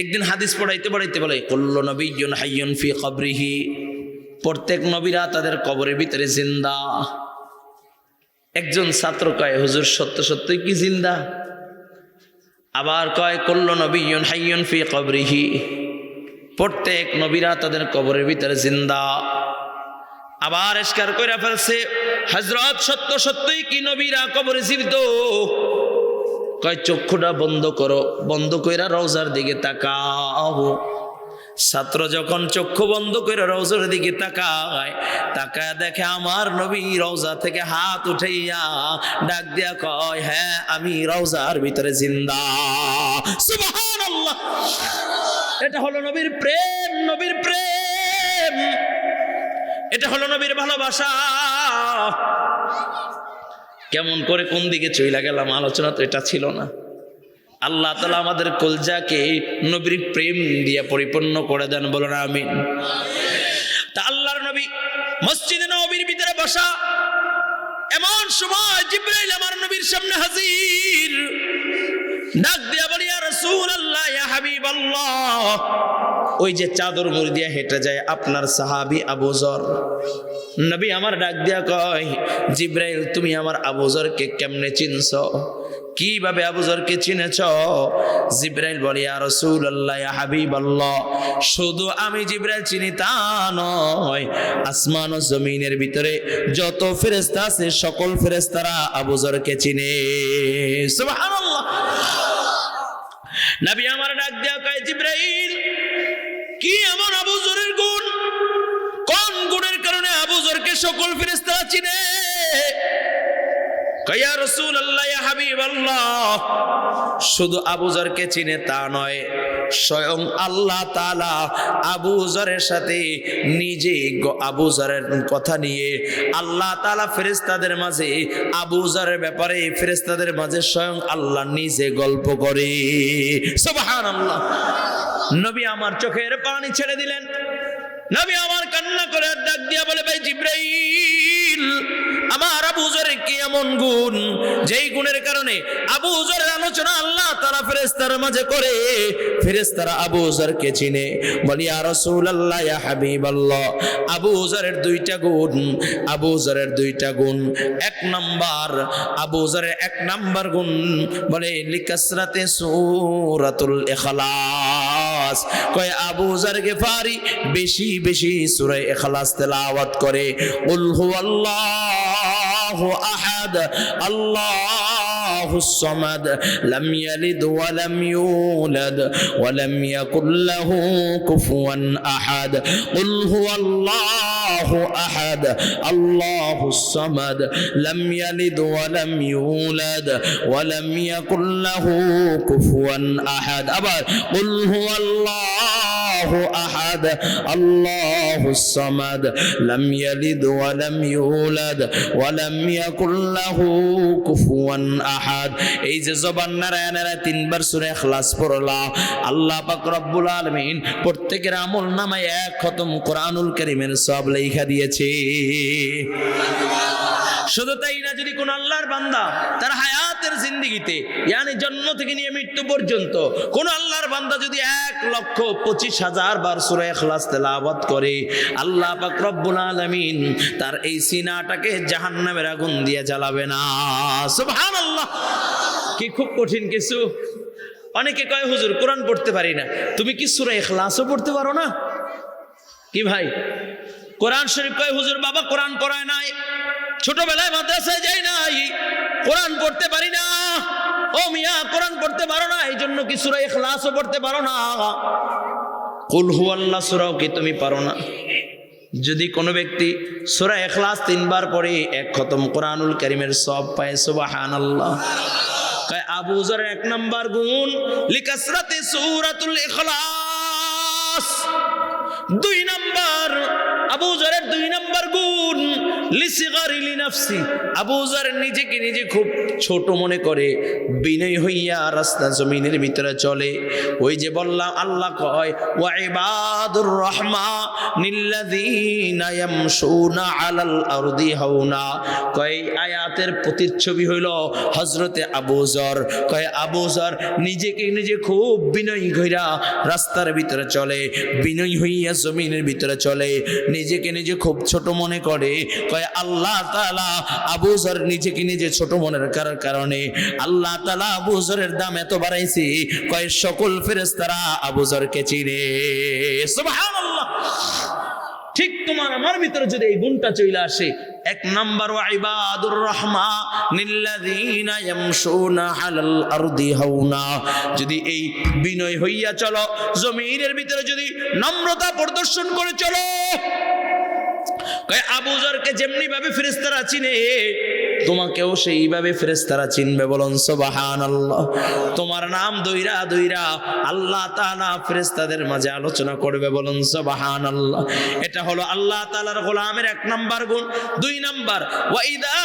একদিন হাদিস পড়াইতে পড়াইতে বলে কুল্লু নবিয়্যুন হাইয়ুন ফি কবরিহি, প্রত্যেক নবীরা তাদের কবরের ভিতরে জিন্দা। একজন ছাত্র কয় হুজুর সত্য সত্যই কি জিন্দা? আবার কয় কুল্লু নবিয়্যুন হাইয়ুন ফি কবরিহি, প্রত্যেক নবীরা তাদের কবরের ভিতরে জিন্দা। আবার ইশকার কইরা ফেলছে হযরত সত্য সত্যই কি নবীরা কবরে জীবিত? কয় চক্ষুটা বন্ধ করো, বন্ধ কইরা রওজার দিকে তাকাও। ছাত্র যখন চক্ষু বন্ধ করে রওজার দিকে তাকায়, তাকায় দেখে আমার নবী রওজা থেকে হাত উঠাইয়া ডাক দিয়া কয় হ্যাঁ আমি রওজার ভিতরে জিন্দা। সুবহানাল্লাহ। এটা হলো নবীর প্রেম, নবীর প্রেম, এটা হলো নবীর ভালোবাসা। কেমন করে কোন দিকে চইলা গেলাম, আলোচনা তো এটা ছিল না। আল্লাহ তাআলা আমাদের কলজাকে নবীর প্রেম দিয়ে পরিপূর্ণ করে দেন, বলুন আমিন। তা আল্লাহর নবী মসজিদে নববীর ভিতরে বসা, এমন সময় জিবরাইল আমার নবীর সামনে হাজির, ডাক দিয়া বলি ইয়া রাসূলুল্লাহ, ইয়া হাবিবাল্লাহ, ওই যে চাদর মুড়ি দিয়া হেঁটে যায় আপনার সাহাবী আবু যর। নবী আমার ডাক দিয়া কয়, জিবরাইল তুমি আমার আবু যরকে কেমনে চিনছো, কিভাবে আবু যরকে চিনেছ? জিবরাইল বলে ইয়া রাসূলুল্লাহ, ইয়া হাবিবাল্লাহ, শুধু আমি জিবরাইল চিনি তা নয়, আসমান ও জমিনের ভিতরে যত ফেরেশতা আছে সকল ফেরেশতারা আবু যরকে চিনে। সুবহানাল্লাহ। নবী আমার ডাক দিয়া কয়, জিবরাইল কি এমন আবু যরের গুণ, কোন গুণের কারণে আবু যরকে সকল ফেরেশতারা চিনে? ইয়া রাসূলুল্লাহ, ইয়া হাবিবাল্লাহ, শুধু আবু যরকে চিনে তা নয়, স্বয়ং আল্লাহ তাআলা আবু যরের সাথে নিজে আবু যরের কথা নিয়ে আল্লাহ তাআলা ফেরেশতাদের মাঝে আবু যরের ব্যাপারে ফেরেশতাদের মাঝে স্বয়ং আল্লাহ নিজে গল্প করে। সুবহানাল্লাহ। নবী আমার চোখের পানি ছেড়ে দিলেন। নবী আমার কান্না করে ডাক দিয়া বলে, ভাই জিবরাইল, আমার আবু যরের কি এমন গুণ যেই গুণের কারণে আবু যরের আলোচনা আল্লাহ তাআলা ফেরেশতার মাঝে করে, ফেরেশতারা আবু যরকে চিনে? বলি ইয়া রাসূলুল্লাহ, ইয়া হাবিবাল্লাহ, আবু যরের দুইটা গুণ। আবু যরের দুইটা গুণ, এক নাম্বার, আবু যরের এক নাম্বার গুণ বলে লিকাসরাতে সূরাতুল ইখলাস। কয় আবু যর গিফারি বেশি বেশি সূরা ইখলাস তেলাওয়াত করে। কুল হুয়াল্লাহু আহাদ, আল্লাহুস সামাদ, লাম ইয়ালিদ ওয়া লাম ইউলাদ ওয়া লাম ইয়াকুল লাহু কুফুয়ান আহাদ। কুল হুয়াল্লাহু আহাদ, আল্লাহুস সামাদ, লাম ইয়ালিদ ওয়া লাম ইউলাদ ওয়া লাম ইয়াকুল লাহু কুফুয়ান আহাদ। আবার কুল হুয়াল্লাহু আহাদ, আল্লাহুস সামাদ, লাম ইয়ালিদ ওয়া লাম ইউলাদ ওয়া লাম ইয়াকুল লাহু কুফুয়ান আহাদ। এই যে জবান নাড়ায় নাড়ায় তিনবার সূরা ইখলাস পড়লা, আল্লাহ পাক রব্বুল আলামিন প্রত্যেকের আমল নামায় এক খতম কোরআনুল কারীমের সওয়াব লেখা দিয়েছে। শুধু তাই না, যদি কোন আল্লাহর বান্দা তার হায়াতের জিন্দেগিতে ইয়ানি জন্ম থেকে নিয়ে মৃত্যু পর্যন্ত কোন আল্লাহর বান্দা যদি 1,25,000 বার সূরা ইখলাস তেলাওয়াত করে, আল্লাহ পাক রব্বুল আলামিন তার এই সিনাটাকে জাহান্নামের আগুন দিয়ে জ্বালাবে না। সুবহানাল্লাহ। কি খুব কঠিন কিছু। অনেকে কয় হুজুর কোরআন পড়তে পারি না, তুমি কি সূরা ইখলাসও পড়তে পারো না? কি ভাই, কোরআন শরীফ কয় হুজুর বাবা কোরআন পড়ায় নাই, ছোটবেলায় মাদ্রাসায় যাই নাই, কোরআন পড়তে পারি না। ও মিয়া, কোরআন পড়তে পারো না, এই জন্য কি সূরা ইখলাসও পড়তে পারো না? কুল হুয়াল্লাহ সূরাও কি তুমি পারো না? যদি কোনো ব্যক্তি সূরা ইখলাস 3 বার পড়ে এক খতম কোরআনুল কারীমের সওয়াব পায়। সুবহানাল্লাহ। কয় আবু যরের 1 নাম্বার গুণ লিকাসরাতে সূরাতুল ইখলাস। 2 নাম্বার, আবু যরের 2 নাম্বার গুণ লিসিগারি লিনাফসি। আবু যর নিজেকে নিজে খুব ছোট মনে করে, বিনয় হইয়া রাস্তা জমিনের ভিতরে চলে। ওই যে বললাম আল্লাহ কয় ওয়া ইবাদুর রাহমানিল্লাযীনা ইয়ামশুনা আলাল আরদি হাওনা। কয় আয়াতের প্রতিচ্ছবি হইল হযরতে আবু যর। কয় আবু যর নিজেকে নিজে খুব বিনয় কইরা রাস্তার ভিতরে চলে, বিনয় হইয়া জমিনের ভিতরে চলে, নিজেকে নিজে খুব ছোট মনে করে। কয় আল্লাহ তাআলা আবু যর নিজেকে নিজে ছোট মনের কারণে আল্লাহ তাআলা আবু যরের দাম এত বাড়াইছে, কয় সকল ফেরেশতারা আবু যরকে চিনে। সুবহানাল্লাহ। ঠিক তোমার আমার ভিতরে যদি এই গুণটা চলে আসে, 1 নাম্বার ওয়া ইবাদুর রাহমানিল্লাযীনা ইয়ামশুনা আলাল আরদি হাওনা, যদি এই বিনয় হইয়া চলো, জমিনের ভিতরে যদি নম্রতা প্রদর্শন করে চলো, কয় আবু যরকে যেমনি ভাবে ফেরেশতারা চিনে, তোমাকেও সেইভাবে ফেরেশতারা চিনবে। বলুন সুবহানাল্লাহ। তোমার নাম দইরা দইরা আল্লাহ তাআলা ফেরেশতাদের মাঝে আলোচনা করবে। বলুন সুবহানাল্লাহ। এটা হলো আল্লাহ তাআলার গোলামের 1 নাম্বার গুণ। 2 নাম্বার ওয়া ইযা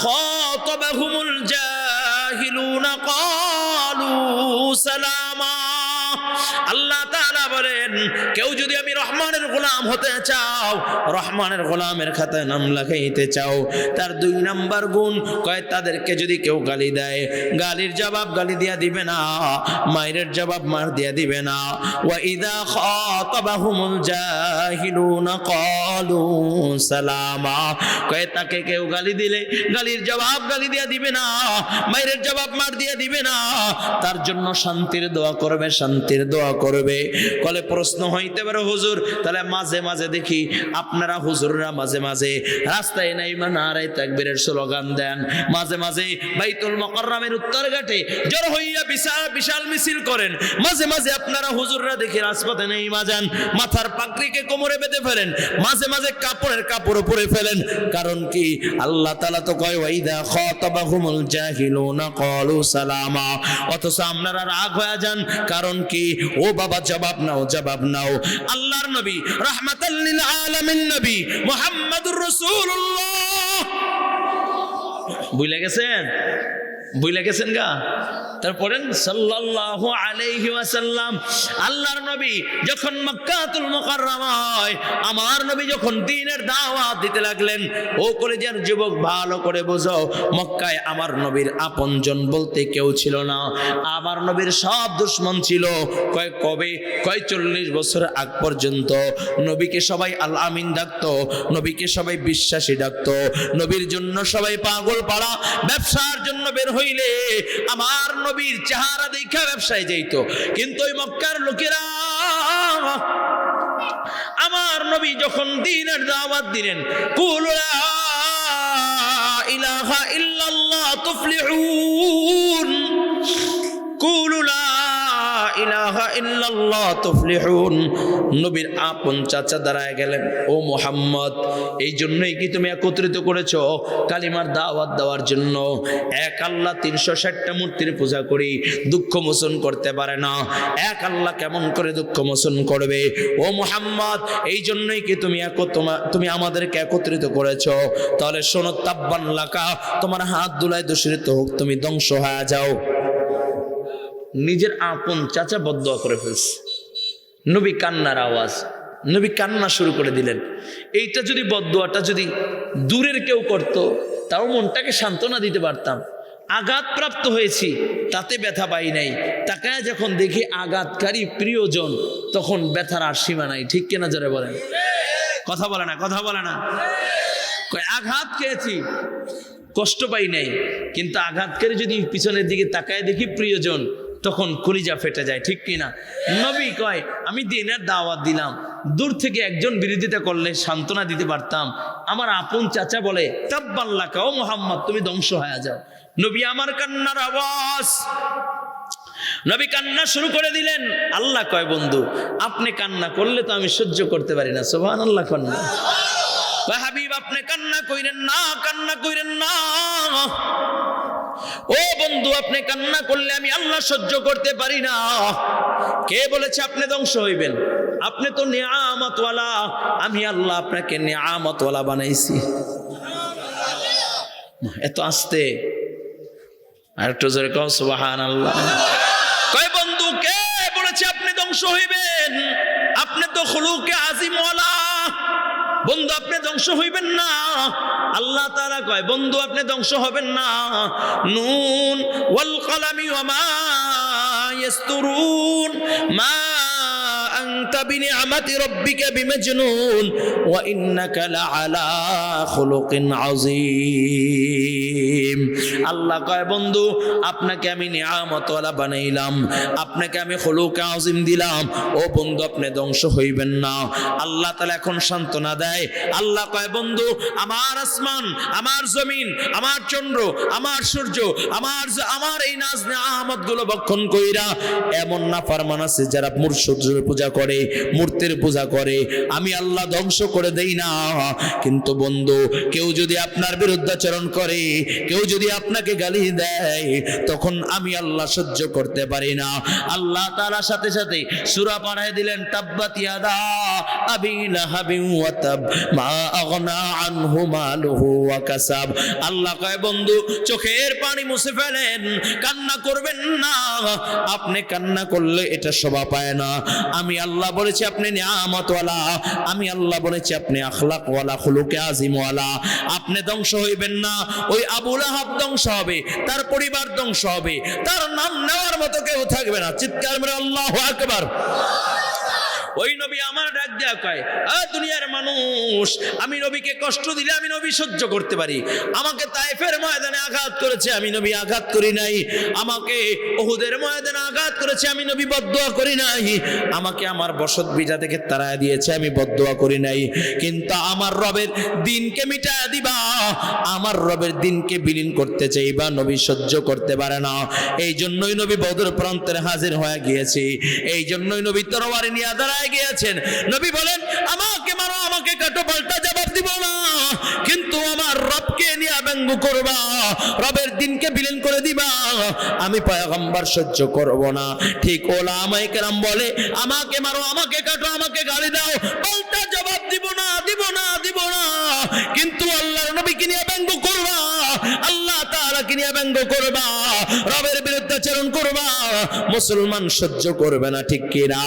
খাতাবাহুমুল জাহিলুনা ক্বালু সালামা। আল্লাহ তাআলা বলেন, কেউ যদি আমি রহমানের গোলাম হতে চাও, রহমানের গোলামের খাতায় নাম লাগাইতে চাও, তার 2 নাম্বার গুণ কয়, তাদেরকে যদি কেউ গালি দেয়, গালির জবাব গালি দিয়া দিবে না, মায়ের জবাব মার দিয়া দিবে না। ওয়া ইযা খাতাবাহুমুল জাহিলুনা ক্বালু সালামা, কয় তাকে কেউ গালি দিলে গালির জবাব গালি দিয়া দিবে না, মায়ের জবাব মার দিয়া দিবে না, তার জন্য শান্তির দোয়া করবে, শান্তির দোয়া করবে। কলে প্রশ্ন হইতে পারে, হুজুর তাহলে মাঝে মাঝে দেখি আপনারা হুজুররা মাঝে মাঝে রাস্তায় নাইমা নারায়ে তাকবীরের স্লোগান দেন, মাঝে মাঝে বাইতুল মুকাররমের উত্তর ঘাটে জড়ো হইয়া বিশাল বিশাল মিছিল করেন, মাঝে মাঝে আপনারা হুজুররা দেখি রাজপথে নাইমা যান, মাথার পাগড়িকে কোমরে বেঁধে ফেলেন, মাঝে মাঝে কাপড়ের কাপড় পরে ফেলেন। কারণ কি? আল্লাহ তাআলা তো কয়, ওয়াইদা খাতাবাহুমুল জাহিলুনা ক্বালু সালামা। অথচ আপনারা রাগ হয়ে যান, কারণ কি? ও বাবা জবাব নাও, জবাব নাও। আল্লাহর নবী রাহমাতাল লিল আলামিন নবী মুহাম্মদুর রাসূলুল্লাহ ভুলে গেছেন, ভুলে গেছেন গা? তারপরে সাল্লাল্লাহু আলাইহি ওয়াসাল্লাম আল্লাহর নবী যখন মক্কাতুল মুকাররমায় আমার নবী যখন দ্বীনের দাওয়াত দিতে লাগলেন, ও কলেজের যুবক ভালো করে বোঝো, মক্কায় আমার নবীর আপনজন বলতে কেউ ছিল না, আমার নবীর সব দুশমন ছিল। কবে? 40 বছর আগ পর্যন্ত নবীকে সবাই আল আমিন ডাকতো, নবীকে সবাই বিশ্বাসী ডাকতো, নবীর জন্য সবাই পাগল পাড়া। ব্যবসার জন্য বের হইলে আমার নবীর চেহারা দেখা ব্যবসায় যাইত, কিন্তু ওই মক্কার লোকেরা আমার নবী যখন দ্বীনের দাওয়াত দিলেন, কুলু লা ইলাহা ইল্লাল্লাহ তুফলিহুন, কুলু লা ইলাহা ইল্লাল্লাহ তুফলিহুন। নবীর আপন চাচা দাঁড়ায় গেলেন, ও মুহাম্মদ, এই জন্যই কি তুমি একত্রিত করেছো কালিমার দাওয়াত দেওয়ার জন্য? এক আল্লাহ 360টা মূর্তির পূজা করি, দুঃখ মোচন করতে পারে না, এক আল্লাহ কেমন করে দুঃখ মোচন করবে? ও মুহাম্মদ, এই জন্যই কি তুমি আমাদেরকে একত্রিত করেছো? তাহলে শোনো, তাব্বান লাকা, তোমার হাত দুলায় দূষিত হোক, তুমি ধ্বংস হয়ে যাও। নিজের আপন চাচা বদদুয়া করে ফেলছে। নবী কান্নার আওয়াজ, নবী কান্না শুরু করে দিলেন। এইটা যদি বদদুয়াটা যদি দূরের কেউ করত, তাও মনটাকে সান্ত্বনা দিতে পারতাম। আঘাতপ্রাপ্ত হয়েছি, তাতে ব্যথা পাই নাই, তাকায় যখন দেখি আঘাতকারী প্রিয়জন, তখন ব্যথার আর সীমা নাই। ঠিক কিনা জোরে বলেন? কথা বলে না, কথা বলে না। আঘাত খেয়েছি, কষ্ট পাই নাই, কিন্তু আঘাতকারী যদি পিছনের দিকে তাকায় দেখি প্রিয়জন, তখন কলিজা ফেটে যায়। ঠিক কিনা? নবী কয়, আমি দ্বীনের দাওয়াত দিলাম, দূর থেকে একজন বিরোধিতা করলে সান্ত্বনা দিতে পারতাম, আমার আপন চাচা বলে তাব্বান লাকা, ও মুহাম্মদ তুমি ধ্বংস হয়ে যাও। নবী আমার কান্নার আওয়াজ, নবী কান্না শুরু করে দিলেন। আল্লাহ কয়, বন্ধু আপনি কান্না করলে তো আমি সহ্য করতে পারি না। সুবহানাল্লাহ। কান্না হাবিব আপনি কান্না কইরেন না, কান্না কইরেন না। ও বন্ধু, আপনি কান্না করলে আমি আল্লাহ সহ্য করতে পারি না। কে বলেছে আপনি ধ্বংস হইবেন? আপনি তো নিয়ামতওয়ালা, আমি আল্লাহ আপনাকে নিয়ামতওয়ালা বানাইছি। এত আস্তে, আর একটু জোরে কও সুবহানাল্লাহ। কয় বন্ধু, কে বলেছে আপনি ধ্বংস হইবেন? আপনি তো খুলুকে আজিমওয়ালা, বন্ধু আপনি ধ্বংস হইবেন না। আল্লাহ তাআলা কয়, বন্ধু আপনি ধ্বংস হবেন না। নুন ওয়াল কলামি ওয়া মা ইয়াসতুরুন মা আনতা বিনিআমাতি রাব্বিকা বিমাজনুন ওয়া ইন্নাকা লাআলা খুলুকিন আযীম। আল্লাহ কয়, বন্ধু আপনাকে আমি নিয়ামতওয়ালা বানাইলাম, আপনাকে আমি খুলুকে আযীম দিলাম, ও বন্ধু আপনি ধ্বংস হইবেন না। আল্লাহ তাআলা এখন সান্ত্বনা দেয়। আল্লাহ কয়, বন্ধু আমার আসমান, আমার জমিন, আমার চন্দ্র, আমার সূর্য, আমার এই নাজ নিয়ামত গুলো ভক্ষণ কইরা এমন নাফরমান আছে যারা মূর্তির পূজা করে। করে, মূর্তির পূজা করে, আমি আল্লাহ ধ্বংস করে দেই না। কিন্তু বন্ধু, কেউ যদি আপনার বিরুদ্ধাচরণ করে, কেউ যদি আপনাকে গালি দেয়, তখন আমি আল্লাহ সহ্য করতে পারি না। আল্লাহ তাআলা সাথে সাথে সূরা পাঠায় দিলেন, তাব্বাত ইয়াদা আবি লাহাবিন ওয়া তাব মা আগনা আনহু মালুহু ওয়া কাসাব। আল্লাহ কয়, বন্ধু চোখের পানি মুছে ফেলেন, কান্না করবেন না। আপনি কান্না করলে এটা শোভা পায় না। আমি আল্লাহ বলেছি আপনি নিয়ামতওয়ালা, আমি আল্লাহ বলেছি আপনি আখলাকওয়ালা, খুলুকে আজিমওয়ালা। আপনি ধ্বংস হইবেন না। ওই আবু লাহাব ধ্বংস হবে, তার পরিবার ধ্বংস হবে, তার নাম নেওয়ার মতো কেউ থাকবে না। চিৎকার মেরে আল্লাহু আকবার। ওই নবী আমার ডাক দেয়া কয়, দুনিয়ার মানুষ, আমি নবীকে কষ্ট দিলে আমি নবী সহ্য করতে পারি। আমাকে তায়েফের ময়দানে আঘাত করেছে, আমি নবী আঘাত করি নাই। আমাকে উহুদের ময়দানে আঘাত করেছে, আমি নবী বদদুয়া করি নাই। আমাকে আমার বসত ভিটা থেকে তাড়ায় দিয়েছে, আমি বদদুয়া করি নাই। কিন্তু আমার রবের দিনকে মিটায়া দিবা, আমার রবের দিনকে বিলীন করতে চাইবা, নবী সহ্য করতে পারে না। এই জন্যই নবী বদর প্রান্তে হাজির হয়ে গিয়েছে। এই জন্যই নবী তরবারি নিয়ে দাঁড়ায় গিয়েছেন। নবী বলেন, আমাকে মারো, আমাকে কাটো, পাল্টা জবাব দিব না, কিন্তু আমার রবকে নিয়ে ব্যঙ্গ করবা, রবের দিনকে বিলীন করে দিবা, আমি পয়গম্বর সহ্য করব না। ঠিক ওলামায়ে কেরাম বলে, আমাকে মারো, আমাকে কাটো, আমাকে গালি দাও, পাল্টা জবাব দিব না, দিব না, দিব না, কিন্তু আল্লাহর নবীকে নিয়ে ব্যঙ্গ করবা, আল্লাহ তাআলাকে নিয়ে ব্যঙ্গ করবা, রবের বিরুদ্ধাচরণ করবা, মুসলমান সহ্য করবে না। ঠিক কি না?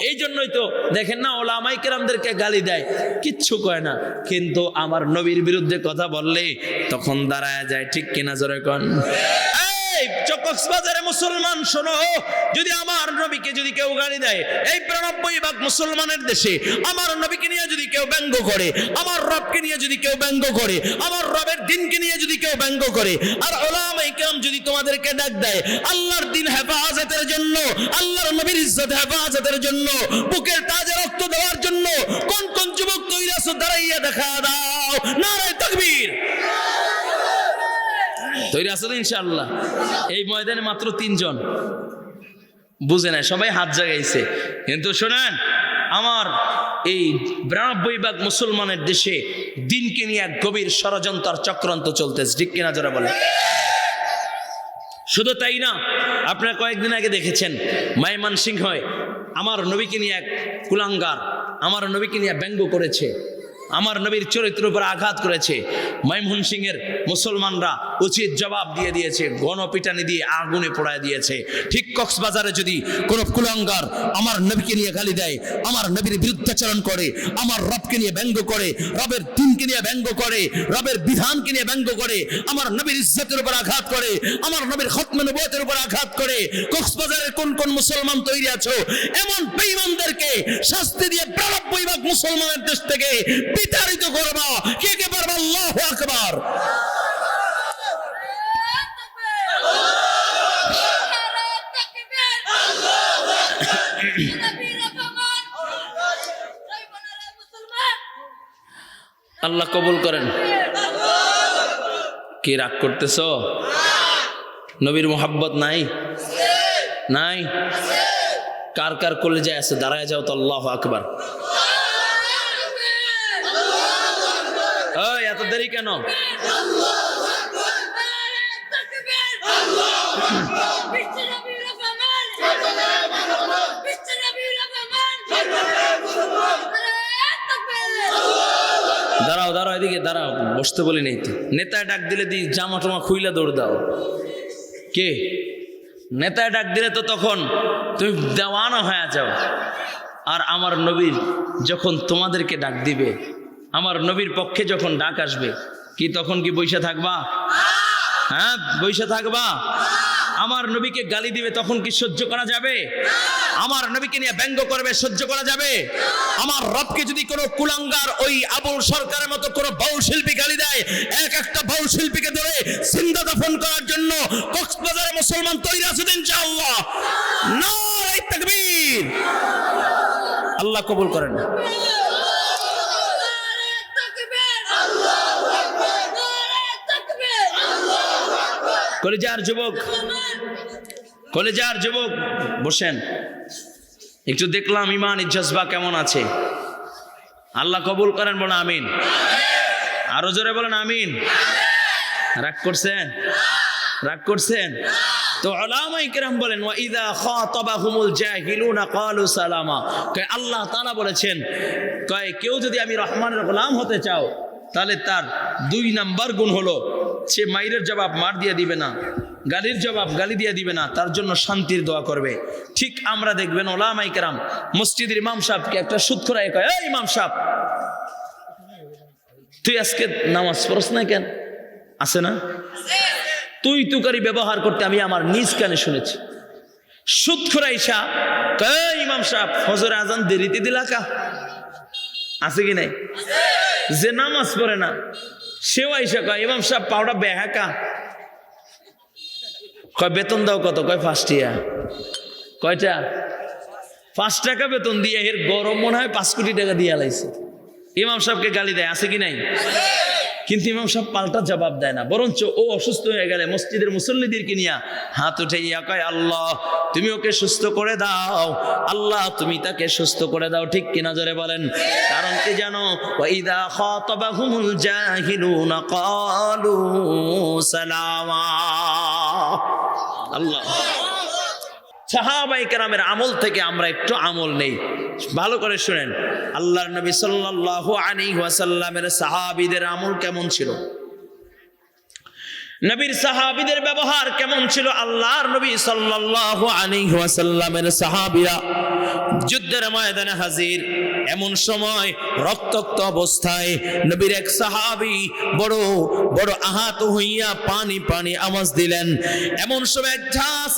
এই জন্যই তো দেখেন না, ওলামায়ে কেরামদেরকে গালি দেয়, কিচ্ছু কয় না, কিন্তু আমার নবীর বিরুদ্ধে কথা বললে তখন দাঁড়ায় যায়। ঠিক কিনা? জোরে কোন। কক্সবাজারে মুসলমান শোনো, যদি আমার নবীকে যদি কেউ গালি দেয়, এই ৯৫ মুসলমানের দেশে আমার নবীকে নিয়ে যদি কেউ ব্যঙ্গ করে, আমার রবকে নিয়ে যদি কেউ ব্যঙ্গ করে, আমার রবের দিনকে নিয়ে যদি কেউ ব্যঙ্গ করে, আর উলামায়ে কেরাম যদি তোমাদেরকে ডাক দেয় আল্লাহর দিন হেফাজতের জন্য, আল্লাহর নবীর ইজ্জত হেফাজতের জন্য, বুকের তাজে রক্ত দেওয়ার জন্য, কোন কোন যুবক তৈরি আছো দাঁড়াইয়া দেখা দাও, নারায়ে তাকবীর। তৈরি আছো তো ইনশাআল্লাহ? এই ময়দানে মাত্র ৩ জন, বুঝে নাই, সবাই হাত জাগাইছে। কিন্তু শোনেন, আমার এই ৯২ মুসলমানের দেশে দিনকে নিয়ে এক গভীর ষড়যন্ত্র চক্রান্ত চলতেছে। ঠিক কিনা? যারা বলে। শুধু তাই না, আপনারা কয়েকদিন আগে দেখেছেন ময়মনসিংহে আমার নবীকে নিয়ে এক কুলাঙ্গার আমার নবীকে নিয়ে ব্যঙ্গ করেছে, আমার নবীর চরিত্রের উপর আঘাত করেছে। ময়মনসিংহের মুসলমানরা উচিত জবাব দিয়ে দিয়েছে, গণপিটানি দিয়ে আগুনে পোড়ায় দিয়েছে। ঠিক কক্সবাজারে যদি কোনো কুলাঙ্গার আমার নবীকে নিয়ে গালি দেয়, আমার নবীর বিরুদ্ধাচরণ করে, আমার রবকে নিয়ে ব্যঙ্গ করে, রবের দিনকে নিয়ে ব্যঙ্গ করে, রবের বিধানকে নিয়ে ব্যঙ্গ করে, আমার নবীর ইজ্জতের উপর আঘাত করে, আমার নবীর খতমে নবুয়তের উপর আঘাত করে, কক্সবাজারের কোন কোন মুসলমান তৈরি আছো এমন বেঈমানদেরকে শাস্তি দিয়ে ৯২ মুসলমানের দেশ থেকে বিতাড়িত করবা। কে কে পারবে? আল্লাহু আকবার। আল্লাহ কবুল করেন। কি রাগ করতেছো? নবীর মোহাব্বত নাই? নাই? কার কার কলেজায় আছে? দাঁড়ায় যাও তো, আল্লাহু আকবার। এত দেরি কেন? দাঁড়াও দাঁড়াও, এদিকে দাঁড়াও, বসতে বলি নেই তো। নেতায় ডাক দিলে দি জামা টামা খুইলা দৌড় দাও। কে নেতায় ডাক দিলে তো তখন তুমি দেওয়ানা হয়ে যাও। আর আমার নবীর যখন তোমাদেরকে ডাক দিবে, আমার নবীর পক্ষে যখন ডাক আসবে, কি তখন কি বইসা থাকবা? হ্যাঁ, বইসা থাকবা? আমার নবীকে গালি দিবে, তখন কি সহ্য করা যাবে? আমার নবীকে নিয়ে ব্যঙ্গ করবে, সহ্য করা যাবে? আমার রবকে যদি কোনো কুলাঙ্গার ওই আবুল সরকারের মতো কোনো বাউল শিল্পী গালি দেয়, এক একটা বাউল শিল্পীকে ধরে জিন্দা দাফন করার জন্য কক্সবাজারে মুসলমান তৈরি আছে ইনশাআল্লাহ। নারে তাকবীর। আল্লাহ কবুল করেন। কলেজার যুবক, কলেজার যুবক বসেন। একটু দেখলাম ইমানের জজবা কেমন আছে। আল্লাহ কবুল করেন, বলেন আমিন। আরো জোরে বলেন আমিন। রাগ করছেন? রাগ করছেন? তো উলামায়ে কেরাম বলেন ওয়া ইযা খাতাবাহুমুল জাহিলুনা ক্বালু সালামা। আল্লাহ তাআলা বলেছেন কেউ যদি আমি রহমানের গোলাম হতে চাও তাহলে তার 2 নাম্বার গুণ হলো সে মাইরের জবাব মার দিয়ে দিবে না, গালির জবাব গালি দিয়ে দিবে না, তার জন্য শান্তির দোয়া করবে। ঠিক আমরা দেখবেন উলামায়ে কেরাম মসজিদের ইমাম সাহেবকে একটা সুদখোরায় কয়, এই ইমাম সাহেব তুই আজকে নামাজ পড়ছ না কেন? আছে না? তুই তুকারি ব্যবহার করতে আমি আমার নিজ কানে শুনেছি। সুদখোর আইসা কয়, ইমাম সাহেব ফজর আজান দেরিতে দিলা কা? আছে কি নাই? যে নামাজ পড়ে না সেও আইসা কয়, ইমাম সাহেব পাউডা বেহাকা। কয় বেতন দাও কত? কয় 5 টাকা। কয়টা? 5 টাকা বেতন দিয়ে এর গরম মনে হয় 5 কোটি টাকা দিয়ে লাইছে। ইমাম সাহেবকে গালি দেয়, আছে কি নাই? কিন্তু ইমাম সাহেব পাল্টা জবাব দেয় না, বরঞ্চ ও অসুস্থ হয়ে গেলে মসজিদের মুসল্লিদেরকে নিয়ে হাত উঠে ইয়া কয়, আল্লাহ তুমি ওকে সুস্থ করে দাও, আল্লাহ তুমি তাকে সুস্থ করে দাও। ঠিক কিনা জোরে বলেন? কারণ কি জানো? ওয়া ইযা খাতাবাহুমুল জাহিলুনা ক্বালু সালামা। আল্লাহ। সাহাবায়ে কেরামের আমল থেকে আমরা একটু আমল নেই, ভালো করে শুনেন। আল্লাহর নবী সাল্লাল্লাহু আলাইহি ওয়াসাল্লামের সাহাবীদের আমল কেমন ছিল? নবীর সাহাবীদের ব্যবহার কেমন ছিল? আল্লাহর নবী সাল্লাল্লাহু আলাইহি ওয়াসাল্লামের সাহাবীরা যুদ্ধের ময়দানে হাজির। এমন সময় রক্তাক্ত অবস্থায় নবীর এক সাহাবী বড় বড় আহত হইয়া পানি পানি আওয়াজ দিলেন। এমন সময় এক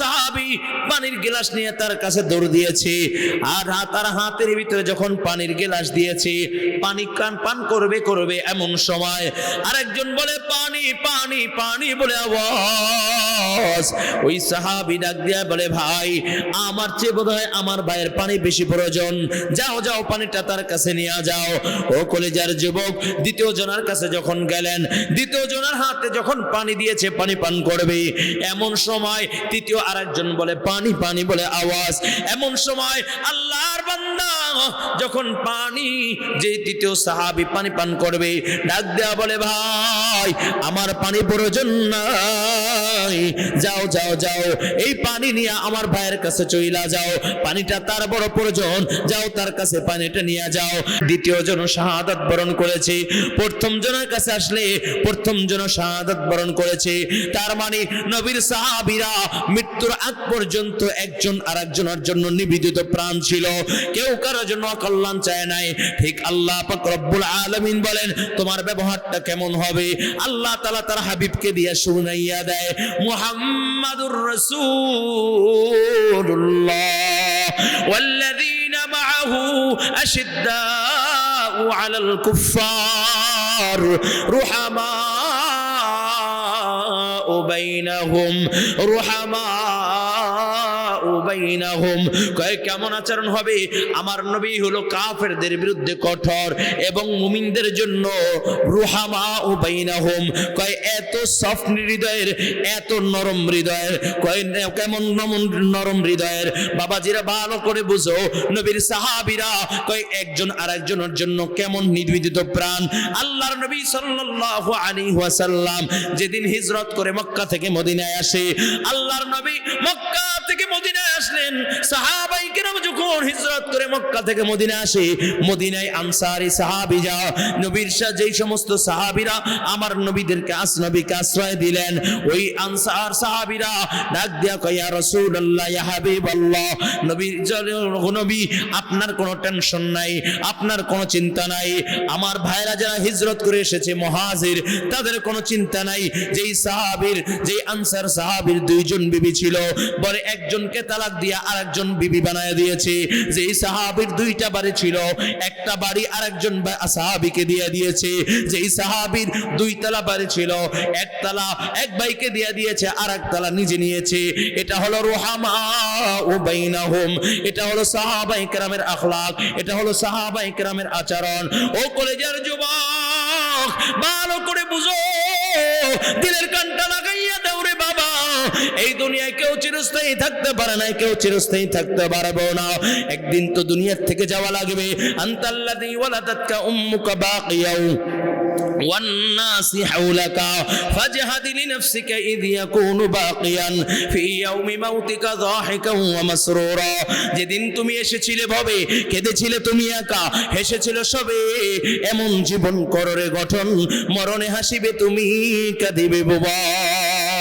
সাহাবী পানির গ্লাস নিয়ে তার কাছে দৌড় দিয়েছে, আর তার হাতের ভিতরে যখন পানির গ্লাস দিয়েছে, পানি পান করবে করবে, এমন সময় আরেকজন বলে পানি পানি পানি বলে আওয়াজ। ওই সাহাবী ডাক দিয়া বলে, ভাই আমার চেয়ে বোধহয় আমার ভাইয়ের পানি বেশি প্রয়োজন, যাও যাও পানিটা তার কাছে নিয়ে যাও। ও কলেজার যুবক দ্বিতীয় জনের কাছে যখন গেলেন, দ্বিতীয় জনের হাতে যখন পানি দিয়েছে পানি পান করবে, এমন সময় তৃতীয় আরেকজন বলে পানি পানি বলে আওয়াজ। এমন সময় আল্লাহর বান্দা যখন পানি, যে তৃতীয় সাহাবী পানি পান করবে, ডাক দেয়া বলে, ভাই আমার পানি প্রয়োজন নাই, যাও যাও যাও এই পানি নিয়ে আমার ভাইয়ের কাছে চইলা যাও, পানিটা তার বড় প্রয়োজন, যাও তার কাছে পানিটা নিয়ে যাও। দ্বিতীয় জন শাহাদাত বরণ করেছে, প্রথম জনের কাছে আসলে প্রথম জন শাহাদাত বরণ করেছে। তার মানে নবীর সাহাবীরা মৃত্যুর আগ পর্যন্ত একজন আরেকজনের জন্য নিবেদিত প্রাণ ছিল, কেউ কারোর জন্য কল্যাণ চায় নাই। ঠিক আল্লাহ পাক রব্বুল আলামিন বলেন, তোমার ব্যবহারটা কেমন হবে? আল্লাহ তাআলা তার হাবিবকে দিয়ে শুনাইয়া দেয়, মুহাম্মাদুর রাসূলুল্লাহ ওয়াল্লাযীনা মাআহু আশিদ্দাউ আলাল কুফফার রুহামাউ বাইনাহুম কেমন আচরণ হবে? আমার নবী হলো কাফেরদের বিরুদ্ধে কঠোর এবং মুমিনদের জন্য রুহামাউ বাইনাহুম, কয় এত সফট হৃদয়ের, এত নরম হৃদয়ের। কয় কেমন নরম হৃদয়ের? বাবাজিরা ভালো করে বুঝো, নবীর সাহাবীরা কয় একজন আরেকজনের জন্য কেমন নিবেদিত প্রাণ। আল্লাহর নবী সাল্লাল্লাহু আলাইহি ওয়াসাল্লাম যেদিন হিজরত করে মক্কা থেকে মদিনায় আসে, আল্লাহর নবী মক্কা থেকে মদিনায় আসলেন। সাহাবায়ে কেরাম যখন হিজরত করে মক্কা থেকে মদিনায় আসে, মদিনায় আনসারী সাহাবীরা, নবীর সাথে যেই সমস্ত সাহাবীরা আমার নবীদেরকে নবীকে আশ্রয় দিলেন, ওই আনসার সাহাবীরা ডাক দিয়া কয়, ইয়া রাসূলুল্লাহ, ইয়া হাবিবাল্লাহ, নবী আপনার কোনো টেনশন নাই, আপনার কোনো চিন্তা নাই, আমার ভাইরা যারা হিজরত করে এসেছে মুহাজির, তাদের কোনো চিন্তা নাই। যেই সাহাবীর, যেই আনসার সাহাবীর 2 জন বিবি ছিল, বলে একজনকে তালাক দিয়া আরেকজন বিবি বানায় দিয়েছে। যেই সাহাবীর 2টা বাড়ি ছিল, একটা বাড়ি আরেকজন সাহাবীকে দিয়ে দিয়েছে। যেই সাহাবীর 2 তলা বাড়ি ছিল, এক তলা এক ভাইকে দিয়ে দিয়েছে, আরেক তলা নিজে নিয়েছে। এটা হলো রুহামাউ বাইনাহুম, এটা হলো সাহাবায়ে কেরামের আখলাক, এটা হলো সাহাবায়ে কেরামের আচরণ। ও কলেজার যুবক ভালো করে বুঝো, দিলের কানটা লাগাইয়া দাও রে বাবা। এই দুনিয়ায় কেউ চিরস্থায়ী থাকতে পারে না, কেউ চিরস্থায়ী থাকতে পারবে না। একদিন তো দুনিয়ার থেকে যাওয়া লাগবে। আনতাল্লাযী ওয়ালাদাতকা উম্মুকা বাকিয়াও والناس حولك فاجهد لنفسك إذ يكون باقيا في يوم موتك ضاحكا ومسرورا। যেদিন তুমি এসেছিলে ভবে, কেঁদেছিলে তুমি একা, হেসেছিল সবে, এমন জীবন কররে গঠন, মরণে হাসিবে তুমি, কাঁদিবে ভুবন।